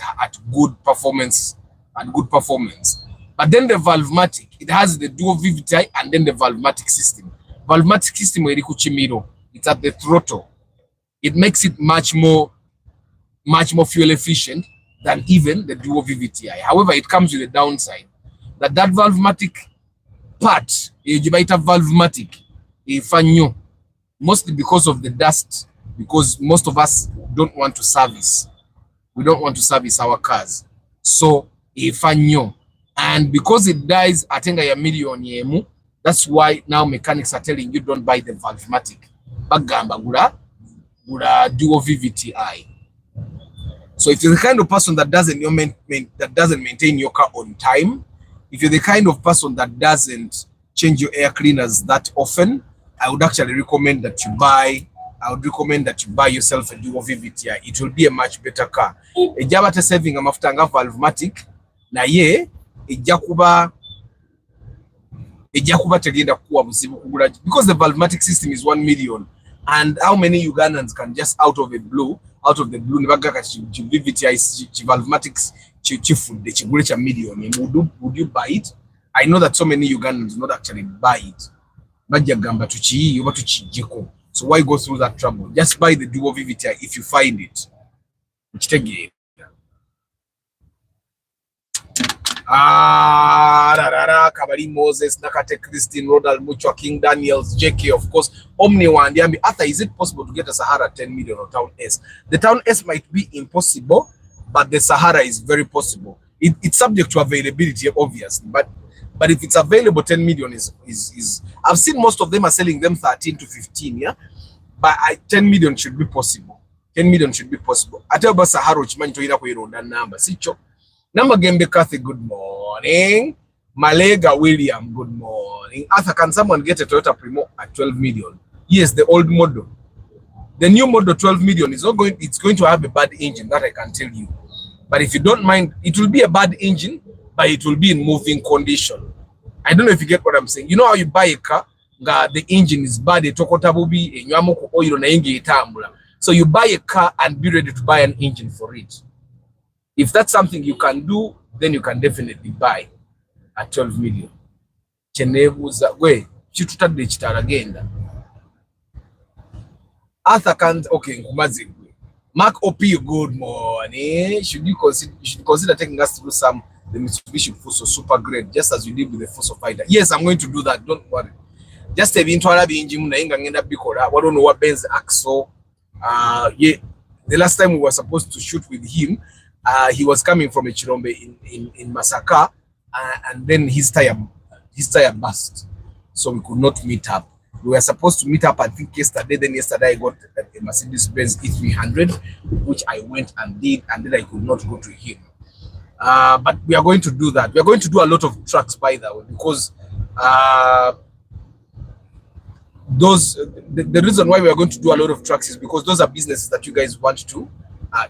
good performance. But then the Valvematic, it has the dual VVTI and then the Valvematic system. Valvematic system it's at the throttle. It makes it much more fuel efficient than even the dual VVTI. However, it comes with a downside that Valvematic part, Valvematic, mostly because of the dust, because most of us don't want to service. We don't want to service our cars. So, and because it dies, I think a million, that's why now mechanics are telling you don't buy the Valvematic. Bagamba gula dual VVTI. So if you're the kind of person that doesn't maintain your car on time, if you're the kind of person that doesn't change your air cleaners that often, I would actually recommend that you buy yourself a dual VVTI. It will be a much better car. Ejabate saving amafuta nga Valvematic na ye ejja kuba tegenda kuwa buzibu kugula, because the Valvematic system is 1 million. And how many Ugandans can just out of the blue nibagaka VVTI Valvematics chifude chigule cha million? Would you buy it? I know that so many Ugandans not actually buy it. Bajja gamba tuchi oba tuchijeko. So why go through that trouble? Just buy the dual VVTI if you find it. Kabari Moses, Nakate Christine, Rodal Muchwa, King Daniels, JK, of course, Omni One. Arthur, is it possible to get a Sahara 10 million or Town S? The Town S might be impossible, but the Sahara is very possible. It's subject to availability, obviously, but if it's available, 10 million is I've seen most of them are selling them 13 to 15, yeah, but 10 million should be possible. 10 million should be possible. Ateba Sahara chimani toira ko ironda number sicho. Number Gembe Kathy, good morning. Malega William, good morning. Arthur, can someone get a Toyota Primo at 12 million? Yes, the old model. The new model 12 million is not going, it's going to have a bad engine, that I can tell you. But if you don't mind, it will be a bad engine, but it will be in moving condition. I don't know if you get what I'm saying. You know how you buy a car, the engine is bad, so you buy a car and be ready to buy an engine for it. If that's something you can do, then you can definitely buy at 12 million. Arthur can't, okay, Mark OP, good morning. You should consider taking us through the Mitsubishi Fuso Super Great, just as you did with the Fuso Fighter. Yes, I'm going to do that, don't worry. Just a bit engine, I don't know what Benz axle. Yeah, the last time we were supposed to shoot with him, he was coming from a Chirombe in Masaka, and then his tire burst, so we could not meet up. We were supposed to meet up, I think, yesterday. Then yesterday I got a Mercedes-Benz E300, which I went and did, and then I could not go to him. But we are going to do that. We are going to do a lot of trucks, by the way, because the reason why we are going to do a lot of trucks is because those are businesses that you guys want to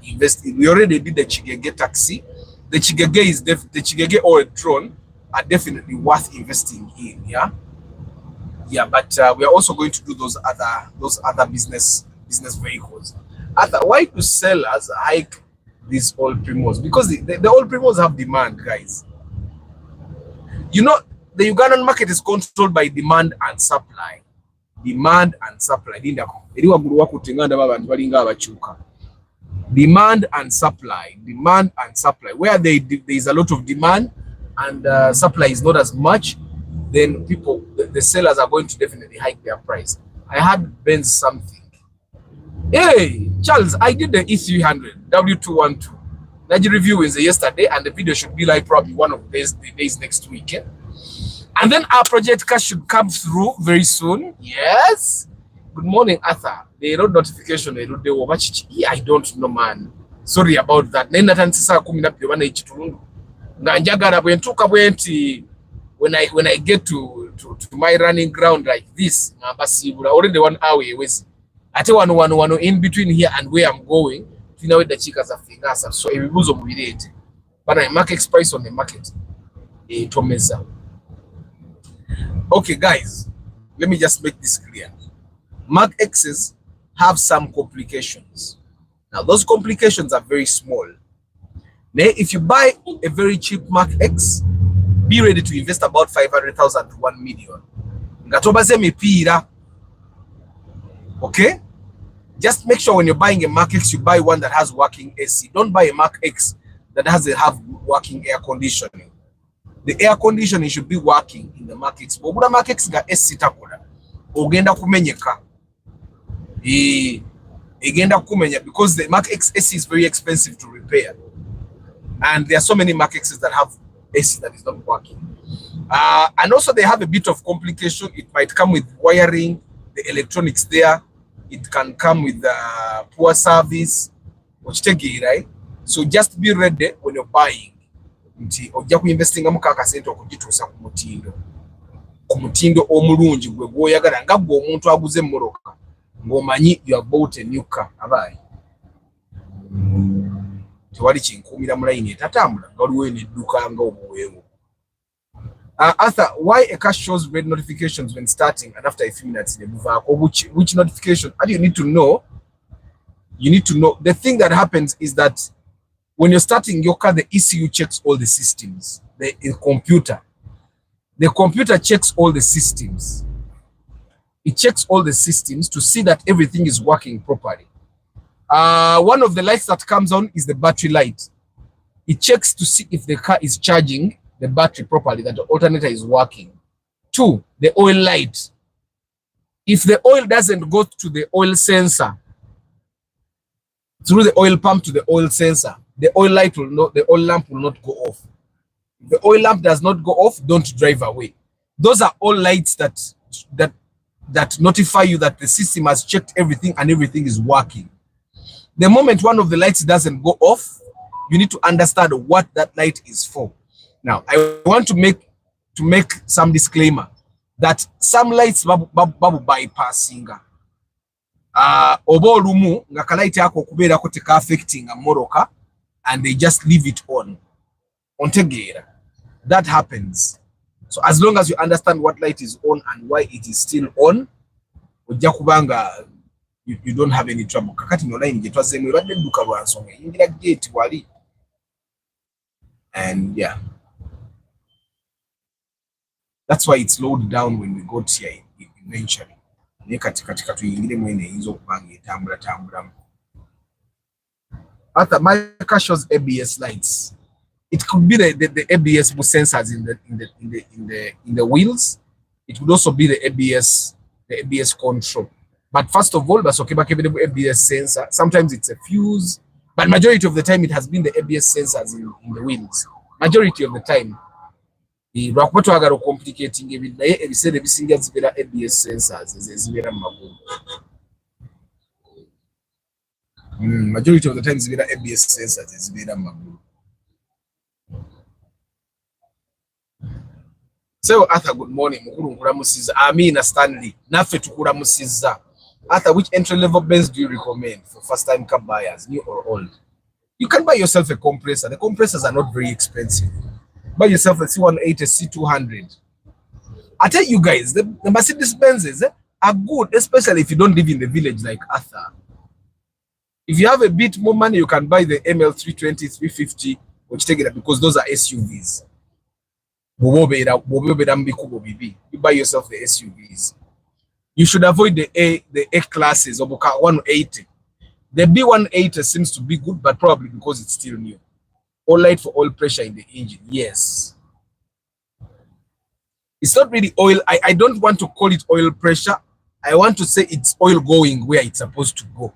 invest in. We already did the Chigege taxi. The Chigege or a drone are definitely worth investing in. Yeah, but we are also going to do those other business vehicles. Why do sellers hike these old Primos? Because the old Primos have demand, guys. You know, the Ugandan market is controlled by demand and supply. Demand and supply. Demand and supply. Demand and supply. Where there is a lot of demand and supply is not as much, then the sellers are going to definitely hike their price. I had Benz something. Hey, Charles, I did the E300 W212. Naji review is yesterday, and the video should be like probably one of the days next week. And then our project cash should come through very soon. Yes. Good morning, Arthur. The road notification, I don't know, man. Sorry about that. When I get to my running ground like this, already 1 hour away. Ate one in between here and where I'm going. The chicas are fingers, so it was it. But I market price on the market. Okay, guys, let me just make this clear. Mark X's have some complications. Now, those complications are very small. Now, if you buy a very cheap Mark X, be ready to invest about 500,000 to 1 million. Okay? Just make sure when you're buying a Mark X, you buy one that has working AC. Don't buy a Mark X that doesn't have working air conditioning. The air conditioning should be working in the Mark X. But the Mark X got AC takola. Ogenda kumenyeka. Egenda kumenya because the Mark X AC is very expensive to repair. And there are so many Mark X's that have AC that is not working. And also they have a bit of complication. It might come with wiring, the electronics there. It can come with poor service, which take it, right? So just be ready when you're buying. Ojja kuinvestinga mu kakasente okugituusa ku mutindo omulungi gwe gwoyagala nga gwe omuntu aguze emmoloka ng'omanyi you have bought a new car. Abaayi tewali kinkuumira mu layini etatambula nga waliwo n'edduka nga obuweewo. Arthur, why a car shows red notifications when starting and after a few minutes they move up? Or which notification? How do you need to know? You need to know. The thing that happens is that when you're starting your car, the ECU checks all the systems. The computer checks all the systems. It checks all the systems to see that everything is working properly. One of the lights that comes on is the battery light. It checks to see if the car is charging the battery properly, that the alternator is working. 2, the oil light. If the oil doesn't go to the oil sensor, through the oil pump to the oil sensor, the oil light will not, the oil lamp will not go off. If the oil lamp does not go off, don't drive away. Those are all lights that notify you that the system has checked everything and everything is working. The moment one of the lights doesn't go off, you need to understand what that light is for. Now, I want to make some disclaimer that some lights babu bypassing. Oba olumu nga kalaiti ako kubeera ko teka affecting a moroka and they just leave it on. Ontegeera. That happens. So as long as you understand what light is on and why it is still on, ojja kubanga you don't have any trouble. Kakati no line je twazemu ebadde dduka lwa nsonga yingira gate wali. And yeah. That's why it's slowed down when we got here eventually. After my car shows ABS lights. It could be the ABS sensors in the wheels. It could also be the ABS control. But first of all, that's okay. ABS sensor. Sometimes it's a fuse, but majority of the time it has been the ABS sensors in the wheels. Majority of the time. Lwakuba complicating ebintu naye ebiseera ebisinga zibeera ABS sensors ezibeera mu magulu. Majority of the time zibeera ABS sensors ezibeera mu magulu. So Arthur, good morning. Mukulu nkulamusizza. Amina Stanley. Naffe tukulamusizza. Arthur, which entry level Benz do you recommend for first time car buyers, new or old? You can buy yourself a compressor. The compressors are not very expensive. Buy yourself a C180, a C200. I tell you guys, the Mercedes Benzes are good, especially if you don't live in the village like Arthur. If you have a bit more money, you can buy the ML320, 350, which take it because those are SUVs. You buy yourself the SUVs. You should avoid the A classes of 180. The B180 seems to be good, but probably because it's still new. All light for oil pressure in the engine. Yes. It's not really oil. I don't want to call it oil pressure. I want to say it's oil going where it's supposed to go.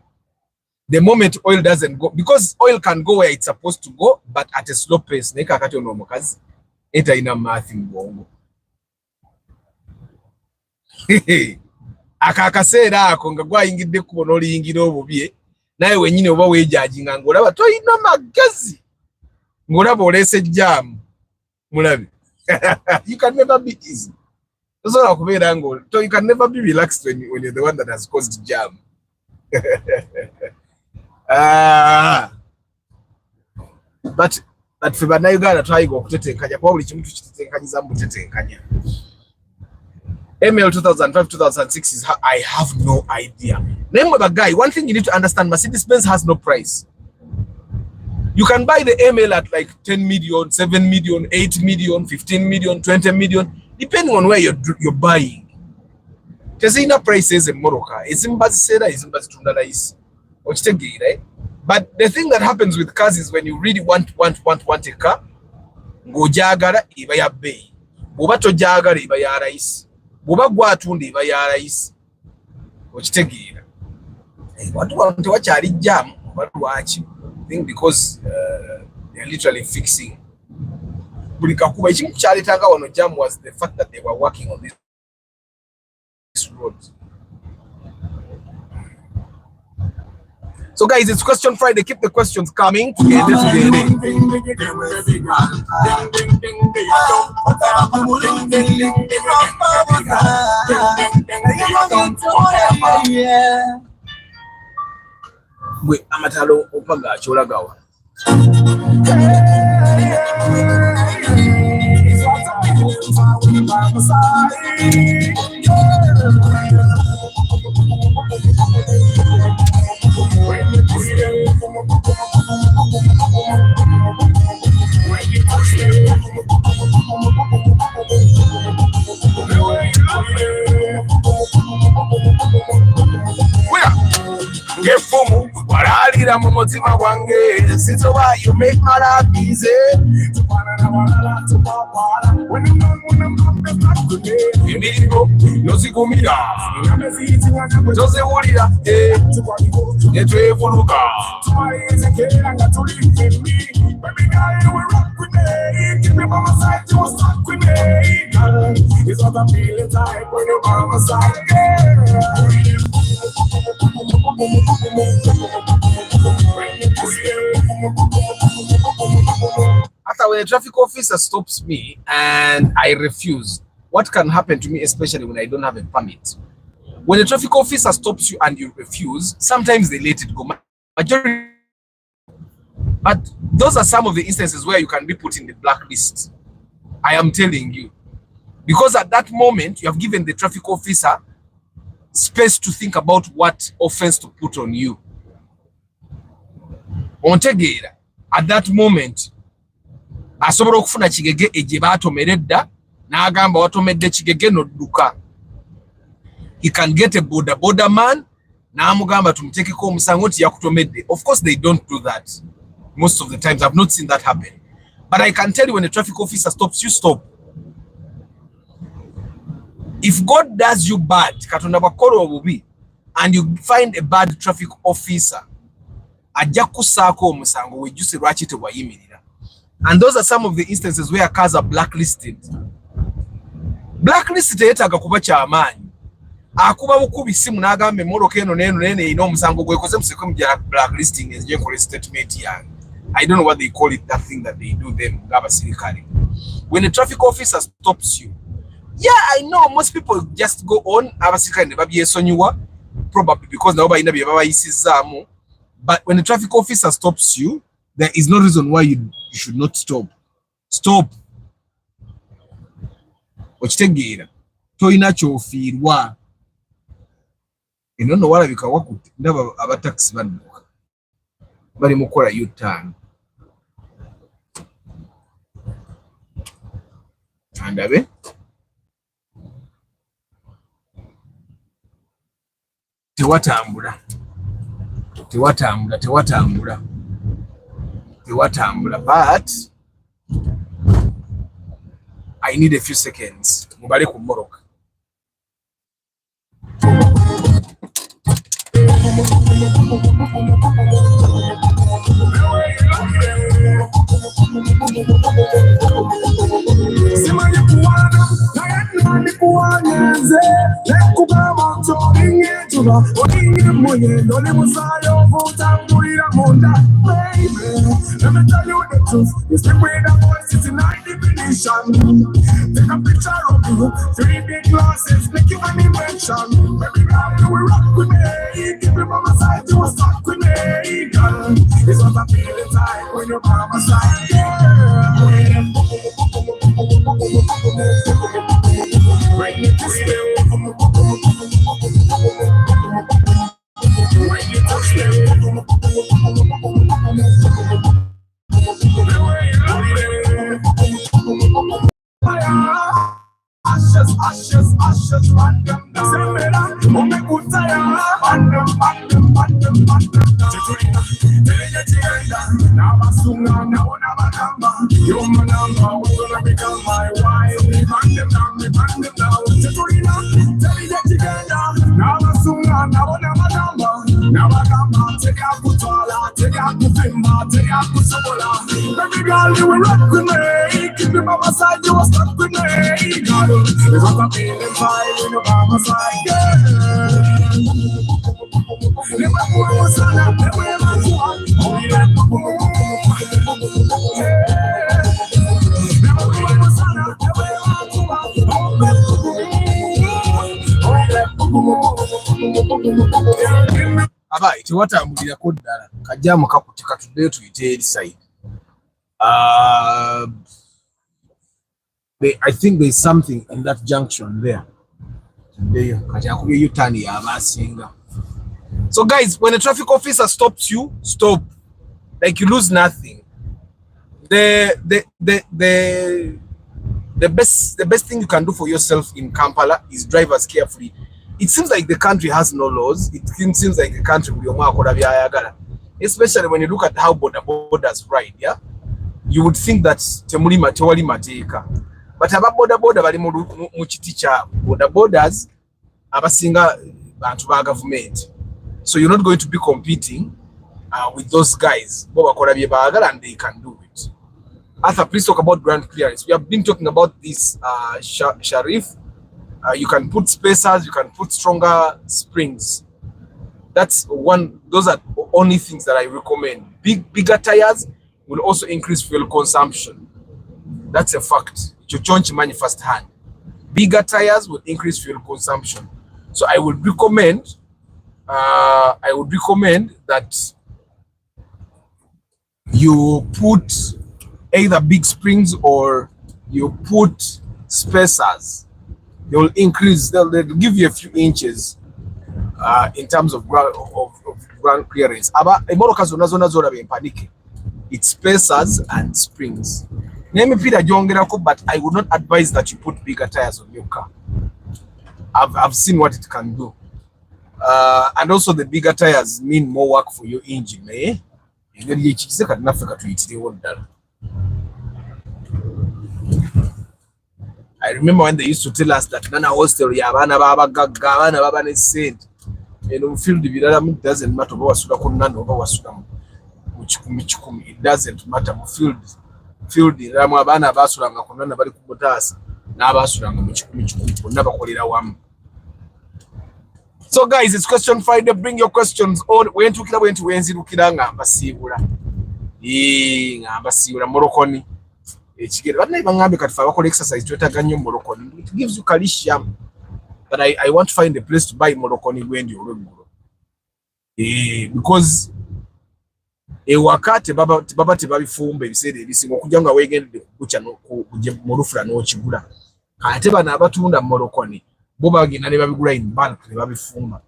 The moment oil doesn't go, because oil can go where it's supposed to go, but at a slow pace. Neka kati ono mukazi eta ina mathi mbongo. Akakaseera ako nga gwayingidde kubona oliyingira obubye naye wenyine oba weejajinga ng'olaba toyina magezi ng'olaba oleese jjaamu mulabe. You can never be easy. Tosobola kubeera you can never be relaxed when you're the one that has caused jam. But ffe bannayuganda twayiga okutetenkanya kuba buli kimu tukitetenkanyiza mu butetenkanya. ML 2005-2006 is how I have no idea. Remember the guy, one thing you need to understand, Mercedes-Benz has no price. You can buy the ML at like 10 million, 7 million, 8 million, 15 million, 20 million, depending on where you're buying. Tezina prices in Morocco. But the thing that happens with cars is when you really want a car, go jagara iba ya bei. Buba to jagara iba ya rais. Buba gwatundi iba ya rais. Okitegeera. What want to watch ari jam, what watch. I think because they are literally fixing. Bulikakuba ekimu kyaleetanga wano jam was the fact that they were working on this road. So guys, it's question Friday. Keep the questions coming. Wait, amatalo opaga cholagawa. Gefumu waralira mu mutima wange since why you make my life easy emirimo yozigumira zozewulira netwevuluka After when a traffic officer stops me and I refuse, what can happen to me, especially when I don't have a permit? When a traffic officer stops you and you refuse, sometimes they let it go. Majority, but those are some of the instances where you can be put in the blacklist. I am telling you, because at that moment you have given the traffic officer space to think about what offense to put on you. Ontegeera, at that moment, asobola okufuna kigege eje batomeredda n'agamba watomedde kigege nodduka. He can get a border man n'amugamba tumutekeko omusango nti yakutomedde. Of course they don't do that. Most of the times I've not seen that happen. But I can tell you when a traffic officer stops, you stop. If God does you bad, katonda bakolo obubi, and you find a bad traffic officer, ajja kusaako omusango wejjuse lwaki tewayimirira. And those are some of the instances where cars are blacklisted. Blacklisted teetaaga kuba kyamaanyi. Akuba bukubi simu n'agamba emmoloka eno n'eno ina omusango gwekoze museko mu blacklisting ezije nkole statement yange. I don't know what they call it, that thing that they do them ng'abasirikale. When a traffic officer stops you, yeah, I know most people just go on abasirikale ne babyesonyiwa, probably because nabo balina bye babayisizaamu. But when the traffic officer stops you, there is no reason why you should not stop. Stop. Okitegeera. Toyina kyofiirwa. Eno walabika wakutte. Ndaba abataxi badduka. Bali mukola U-turn. Andabe. Tewatambula. But I I need a few seconds. Mubale ku Moroka. Simanye kuwana, nayani kuwanyenze, lekuba motoringe tuba, oringe moye, dole musayo, vutangulira munda. Baby, let me tell you the truth, you speak with a voice, it's in high definition. Take a picture of you, 3 big glasses, make you an invention. Baby girl, you will rock with me, keep you by my side, you will stuck with me, girl. It's what I feel inside when you're by my side, girl. Bring it to stay. Bring it to stay. Ashes, ashes, ashes, random. Semela, ome kutaya, random. Chiturina, teja chigenda, nabasunga, naona bagamba. You're my number, we're gonna become my wife. Me random now. Chiturina, teja chigenda, nabasunga, naona bagamba. Nabagamba, tega kutwala, tega kufimba, tega kusobola. Baby girl, you will rock with me. Keep me by my side, you will stuck with me, girl. It's what I'm feeling fine when you're by my side, girl. Never go sana, never Abai, tiwatambulira koddala kajjamu kakutika tuddeyo tuyite eri side. I think there's something in that junction there. So guys, when a traffic officer stops you, stop. Like you lose nothing. The best thing you can do for yourself in Kampala is drive as carefully. It seems like the country has no laws. It seems like the country especially when you look at how borders ride, yeah? You would think that temuli matewali mateka. But aba border bali mu kiti kya borders abasinga bantu ba government. So you're not going to be competing with those guys. Bo bakola bye baagala and they can do it. Arthur, please talk about ground clearance. We have been talking about this, Sharif. You can put spacers, you can put stronger springs. That's one. Those are the only things that I recommend. Bigger tires will also increase fuel consumption. That's a fact. Chuchonchi money first hand. Bigger tires will increase fuel consumption. So I would recommend that you put either big springs or you put spacers. They will increase. They'll give you a few inches in terms of ground clearance. It's spacers and springs. But I would not advise that you put bigger tires on your car. I've seen what it can do. And also the bigger tires mean more work for your engine. I remember when they used to tell us that Nana hostel yabana baba gagabana baba ne said, field development doesn't matter about wasuda kunana over wasuda muchikumi. It doesn't matter. Field ramu abana basulanga kunana bali kubotasa na basulanga muchikumi bonna bakolera wamu. So guys, it's question Friday. Bring your questions on. Went wenzirukira ngamba sibula. Ngamba sibula morokoni. It gives you calcium, but I want to find a place to buy moroconi because wakati baba tebabifumba ebisere ebisinga okujanga wegendde kucha no morufula no kigula ate bana abatunda moroconi bo bagenda ne babigula in bulk ne babifumba.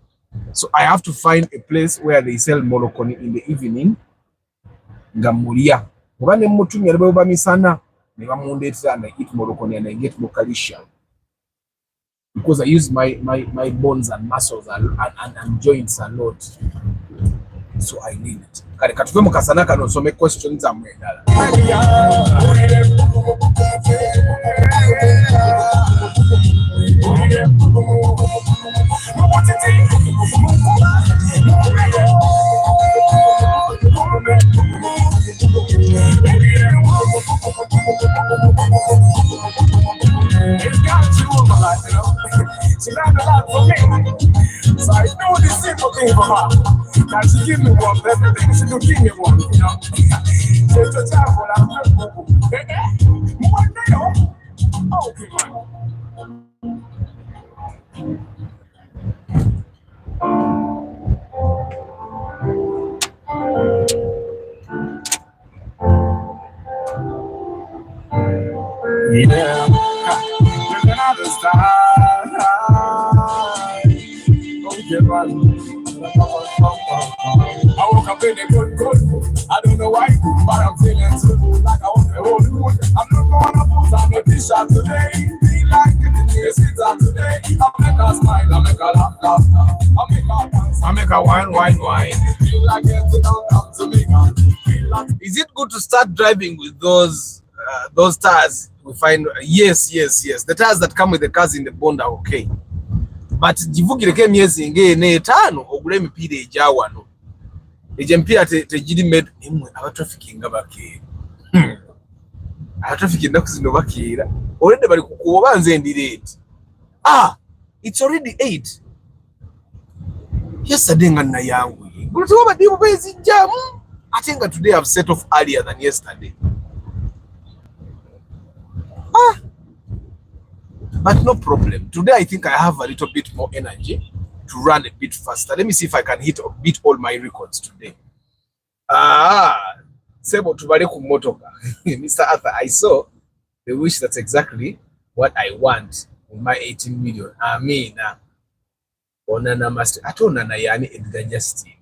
So I have to find a place where they sell moroconi in the evening ngamulia oba ne mutumya lebo bamisana. And I eat moroconi and I get more calcium because I use my bones and muscles and joints a lot. So I need it. Kale katuve mu kasana kano nsome questions amwe endala. It's got you on my life, you know. She learned a lot from me. So I do this simple thing for her. Now she give me one, everything she do give me one, you know. She's a child for that. One day, okay, man. Yeah, we're gonna start. Okay, man. I woke up in the good. I don't know why, but I'm feeling so good, like I want the whole mood. I'm not gonna put on a t-shirt today. Be like it in the season today. I make her smile, I make her laugh. I make her dance, I make her wine. Feel like it don't come to me. Is it good to start driving with those tires? We find yes. The tires that come with the cars in the bond are okay. But jivugireko emyezi ng'ene etaano ogula emipiira egya wano. Egyo emipiira tegiri made emwe abatraffic nga bakeera. Abatraffic ennaku zino bakeera. Already bali kukuba nze ndi late. It's already 8. Yesterday nga nayanguye. Gulutiwa badibu bezijjamu. I think that today I've set off earlier than yesterday. But no problem. Today I think I have a little bit more energy to run a bit faster. Let me see if I can beat all my records today. Sebo tubale ku motoka. Mr. Arthur, I saw the wish. That's exactly what I want in my 18 million. Amina. Onana master. Atonana yani Edgar Justin.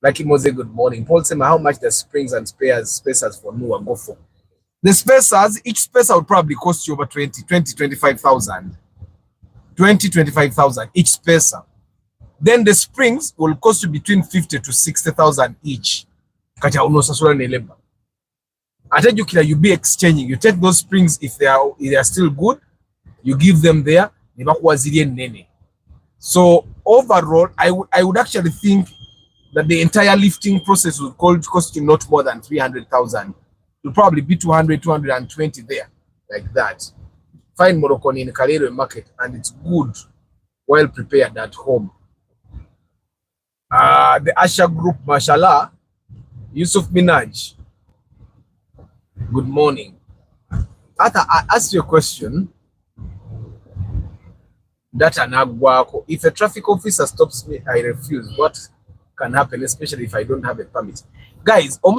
Lucky Mose, good morning. Paul Sema, how much the springs and spacers for Noah go for? The spacers, each spacer would probably cost you over 25,000. 25,000 each spacer. Then the springs will cost you between 50 to 60,000 each. Kati unosasula neleba. Atajukila you be exchanging. You take those springs if they are still good, you give them there. So overall, I would actually think that the entire lifting process would cost you not more than 300,000. It will probably be 220 there, like that. Find Moroccan in Kalero market, and it's good, well prepared at home. The Asha Group, mashallah. Yusuf Minaj, good morning. Arthur, I asked you a question. That if a traffic officer stops me, I refuse. What can happen, especially if I don't have a permit? Guys, I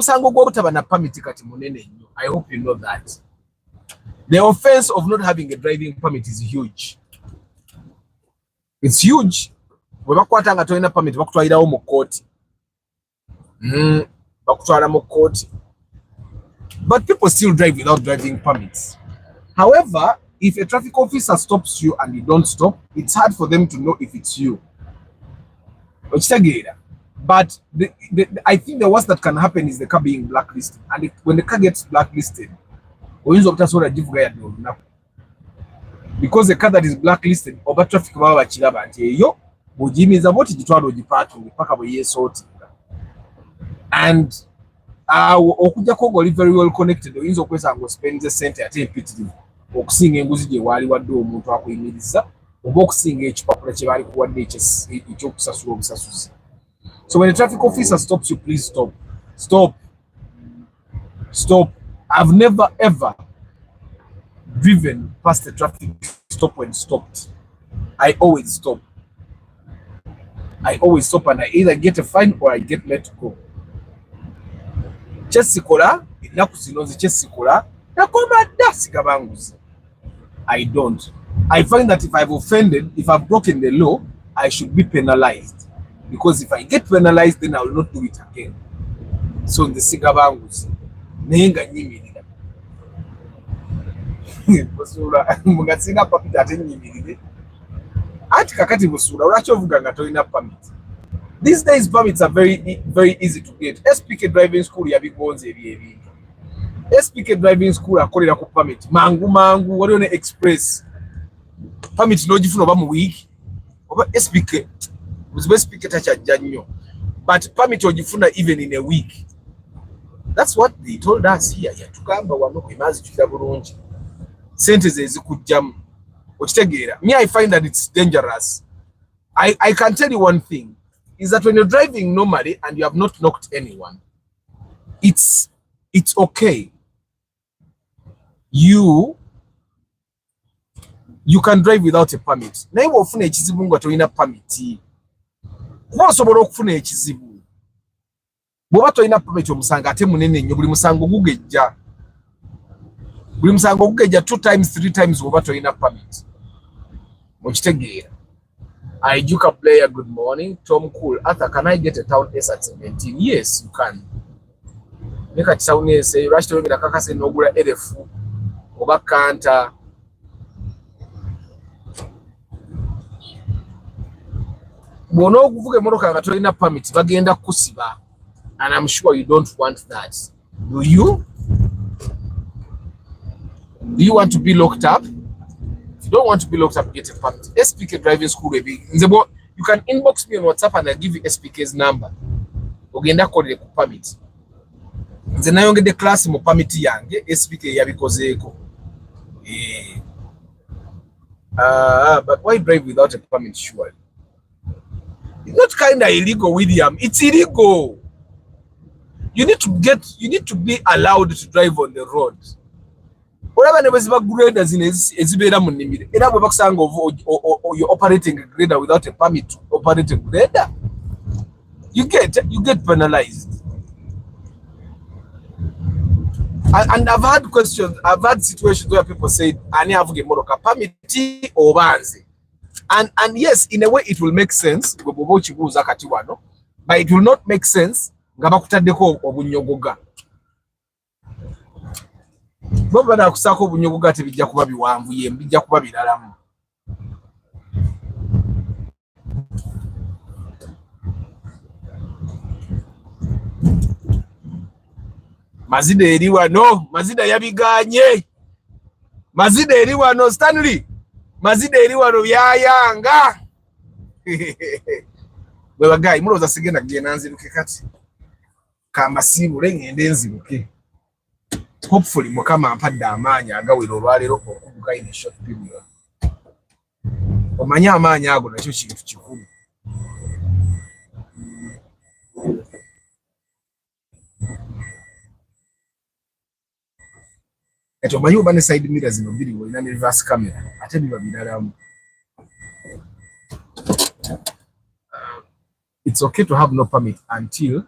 hope you know that. The offense of not having a driving permit is huge. It's huge. But people still drive without driving permits. However, if a traffic officer stops you and you don't stop, it's hard for them to know if it's you. But I think the worst that can happen is the car being blacklisted. And when the car gets blacklisted, because the car that is blacklisted, over traffic and okuja ko very well connected, oyinza okwesa ngo spend the center at impititive okusinga enguzi gye wali wadde omuntu akuyimiriza oba okusinga ekipapula kye bali kuwadde ekyokusasula obusasuzi. So when a traffic officer stops you, please stop. I've never ever driven past the traffic stop when stopped. I always stop and I either get a fine or I get let go. Chesikola inaku zinozi chesikola nakoma dasi kabanguzi. I don't. I find that if I've offended, if I've broken the law, I should be penalized. Because if I get penalized, then I will not do it again. So the sigabanguzi nenga nyimirira. Busura mugasinga papita ate nyimirire. Ati kakati busura urachovuga nga toina permit. These days permits are very easy to get. SPK driving school yabigonze ebintu. SPK driving school akolera ku permit. Mangu waliwo ne express. Permit n'ogifuna oba mu week. Oba SPK. Muzibu SPK tachajja nnyo. But permit ogifuna even in a week. That's what they told us here. Yatugamba wano kwemazi tukira bulungi. Sente ze zikujjamu. Okitegeera. Me, I find that it's dangerous. I can tell you one thing. Is that when you're driving normally and you have not knocked anyone, it's okay. You can drive without a permit. Na iwe ofuna ekizibu nga toyina permit. Kuba osobola okufuna ekizibu. Bw'oba toyina permit omusanga ate munene nnyo, buli musango gugejja. Buli musango gugejja 2 times 3 times bw'oba toyina permit. Mukitegeera. Ijuka player, good morning. Tom Cool. Arthur, can I get a town S at 17? Yes, you can. Make a town S. You rush to the Kakase Nogura Edefu. Oba Kanta. Bono kuvuge moroka ngatoina permit. Bagenda kusiba. And I'm sure you don't want that. Do you? Do you want to be locked up? You don't want to be locked up, get a permit. SPK driving school, baby. You can inbox me on WhatsApp and I'll give you SPK's number. Ogenda kode ku permit. Nze nayo ngede class mu permit yange SPK yabikozeko. But why drive without a permit? Surely it's not kind of illegal, William. It's illegal. You need to be allowed to drive on the road. Whatever ne baziba graders in ezibera mu nimire era bwe bakusanga you're operating a grader without a permit to operate a grader, you get penalized. And I've had situations where people say ani avuge moroka permit obanze, and yes, in a way it will make sense gobobo chibuza kati wano, but it will not make sense nga bakutaddeko obunyogoga. Boba na kusako obunyogoga tebijja kuba biwanvu ye mbijja kuba biralamu. Mazida eri wano, Mazida yabiganye. Mazida eri wano, Stanley. Mazida eri wano yayanga. Bwe bagayi muloza sigenda kugenda nziruke kati. Kamba sibule ngende nziruke. Hopefully mukama ampadde amaanyi agawera olwaleero okuvuga in a short period. Omanya amaanyi ago nakyo kintu kikulu. Ati omanyi oba ne side mirror zino bbiri olina ne reverse camera ate biba biralamu. It's okay to have no permit until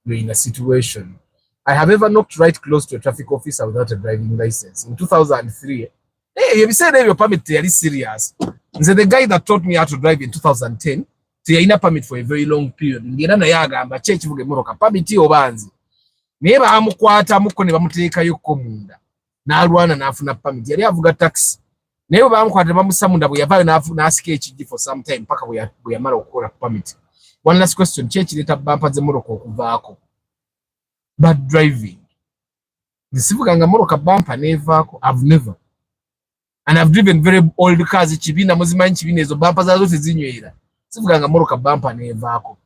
you're in a situation. I have ever knocked right close to a traffic officer without a driving license. In 2003, hey, you said your permit is serious. So the guy that taught me how to drive in 2010, he had a permit for a very long period. Ngenda na yaga amba church vuge moroka permit obanzi. Neba amukwata mukone bamuteka yuko munda. Na alwana na afuna permit. Yali avuga taxi. Neba bamukwata bamusamunda bwe yavayo na afuna asike HG for some time paka bwe yamara okukola permit. One last question. Church leta bumper ze moroko okuvaako. Bad driving. Nisivuganga moroka bumper nevaako. I've never. And I've driven very old cars chibina muzimanyi chibina ezo bumper zazo tezinywera. Sivuganga moroka bumper nevaako.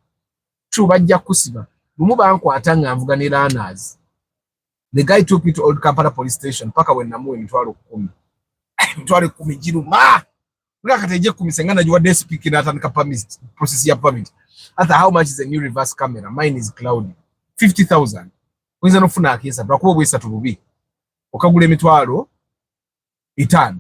True bajja kusiba. Lumu bankwata nga nvuga ne runners. The guy took me to Old Kampala police station paka when namuwe mitwalo 10. Mitwalo 10 jiruma. Nga kateje kumisengana jwa desk na atandika permit process ya permit. After how much is a new reverse camera? Mine is cloudy. 50,000. Kwenza nofuna akisa brakubo bwesa tububi. Okagule mitwalo 5.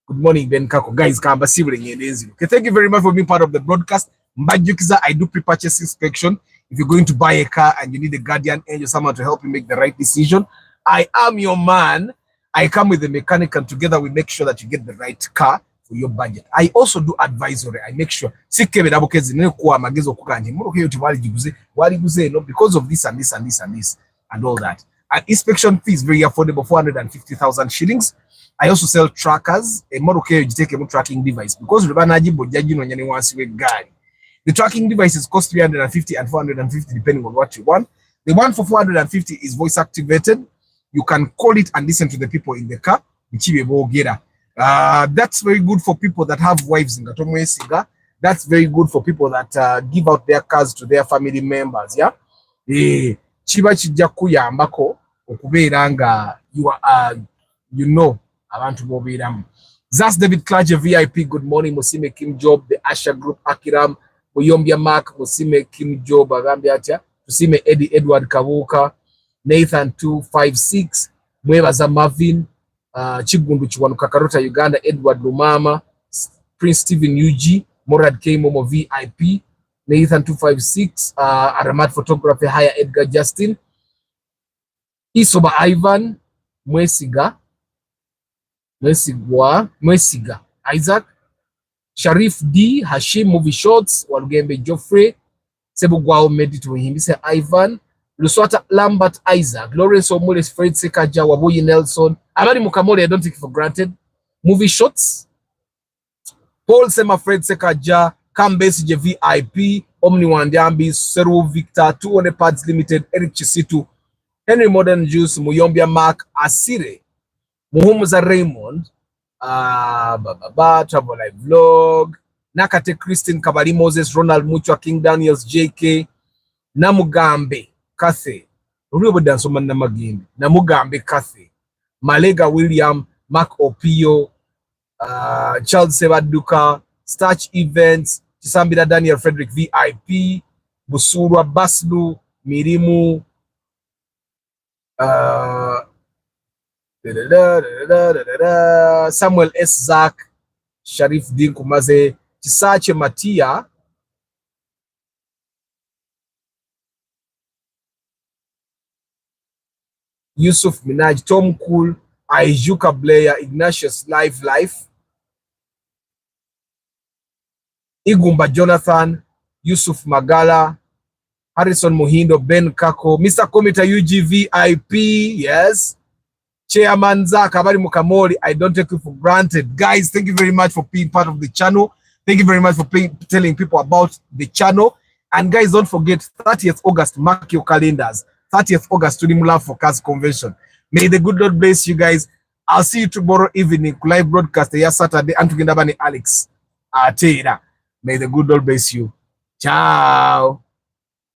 Good morning Ben Kako. Guys, kamba sibule ngende nzilu. Okay, thank you very much for being part of the broadcast. Mbajukiza, I do pre-purchase inspection. If you're going to buy a car and you need a guardian angel, someone to help you make the right decision, I am your man. I come with a mechanic and together we make sure that you get the right car for your budget. I also do advisory. I make sure because of this and this and this and this and all that. And inspection fee is very affordable, 450,000 shillings. I also sell trackers, a Moroke you take a tracking device because The tracking devices cost 350 and 450 depending on what you want. The one for 450 is voice activated. You can call it and listen to the people in the car. That's very good for people that have wives in Gatomwesiga. That's very good for people that give out their cars to their family members. Yeah. Chiba chijja kuyambako okubeera nga you know abantu bobeeramu. Zas David Klaje VIP, good morning. Musime Kim Job, the Asha Group, Akiram, Muyombia Mark, Musime Kim Job, Agambia Acha, Musime Eddie Edward Kabuka, Nathan 256, Mwebaza Marvin, Chigundu Chiwanu Kakarota Uganda, Edward Lumama, Prince Stephen UG, Morad K Momo VIP, Nathan 256, Aramat Photography, Haya Edgar Justin, Isoba Ivan, Mwesiga, Isaac, Sharif D, Hashim Movie Shots, Walugembe Geoffrey, Sebugwao Medito Himise Ivan, Luswata Lambert Isaac, Lawrence Omules, Fred Sekaja, Waboyi Nelson, Amari Mukamori, I don't take it for granted. Movie Shots, Paul Sema, Fred Sekaja, Kambesi VIP, Omni Wandiambi, Seru Victor, 200 Pads Limited, Eric Chisitu, Henry Modern Juice, Muyombia Mark, Asire, Muhumuza Raymond, Travel Live Vlog, Nakate Christine Kabali Moses, Ronald Muchwa, King Daniels, JK, Namugambe Kathe, Namugambe Kathe, Malega William, Mark Opio, Charles Sebaduka, Starch Events, Chisambira Daniel Frederick VIP, Busurwa Baslu, Mirimu, Samuel S. Zak, Sharif Din Kumaze, Chisache Matia, Yusuf Minaj, Tom Cool, Aijuka Blair, Ignatius Life, Igumba Jonathan, Yusuf Magala, Harrison Muhindo, Ben Kako, Mr. Komita UGVIP, yes. Chairman Zach, Abari Mukamori, I don't take you for granted. Guys, thank you very much for being part of the channel. Thank you very much for telling people about the channel. And guys, don't forget, 30th August, mark your calendars. 30th August, Tunimula for Cars Convention. May the good Lord bless you guys. I'll see you tomorrow evening, live broadcast, here Saturday, and Tugende Alex. May the good Lord bless you. Ciao.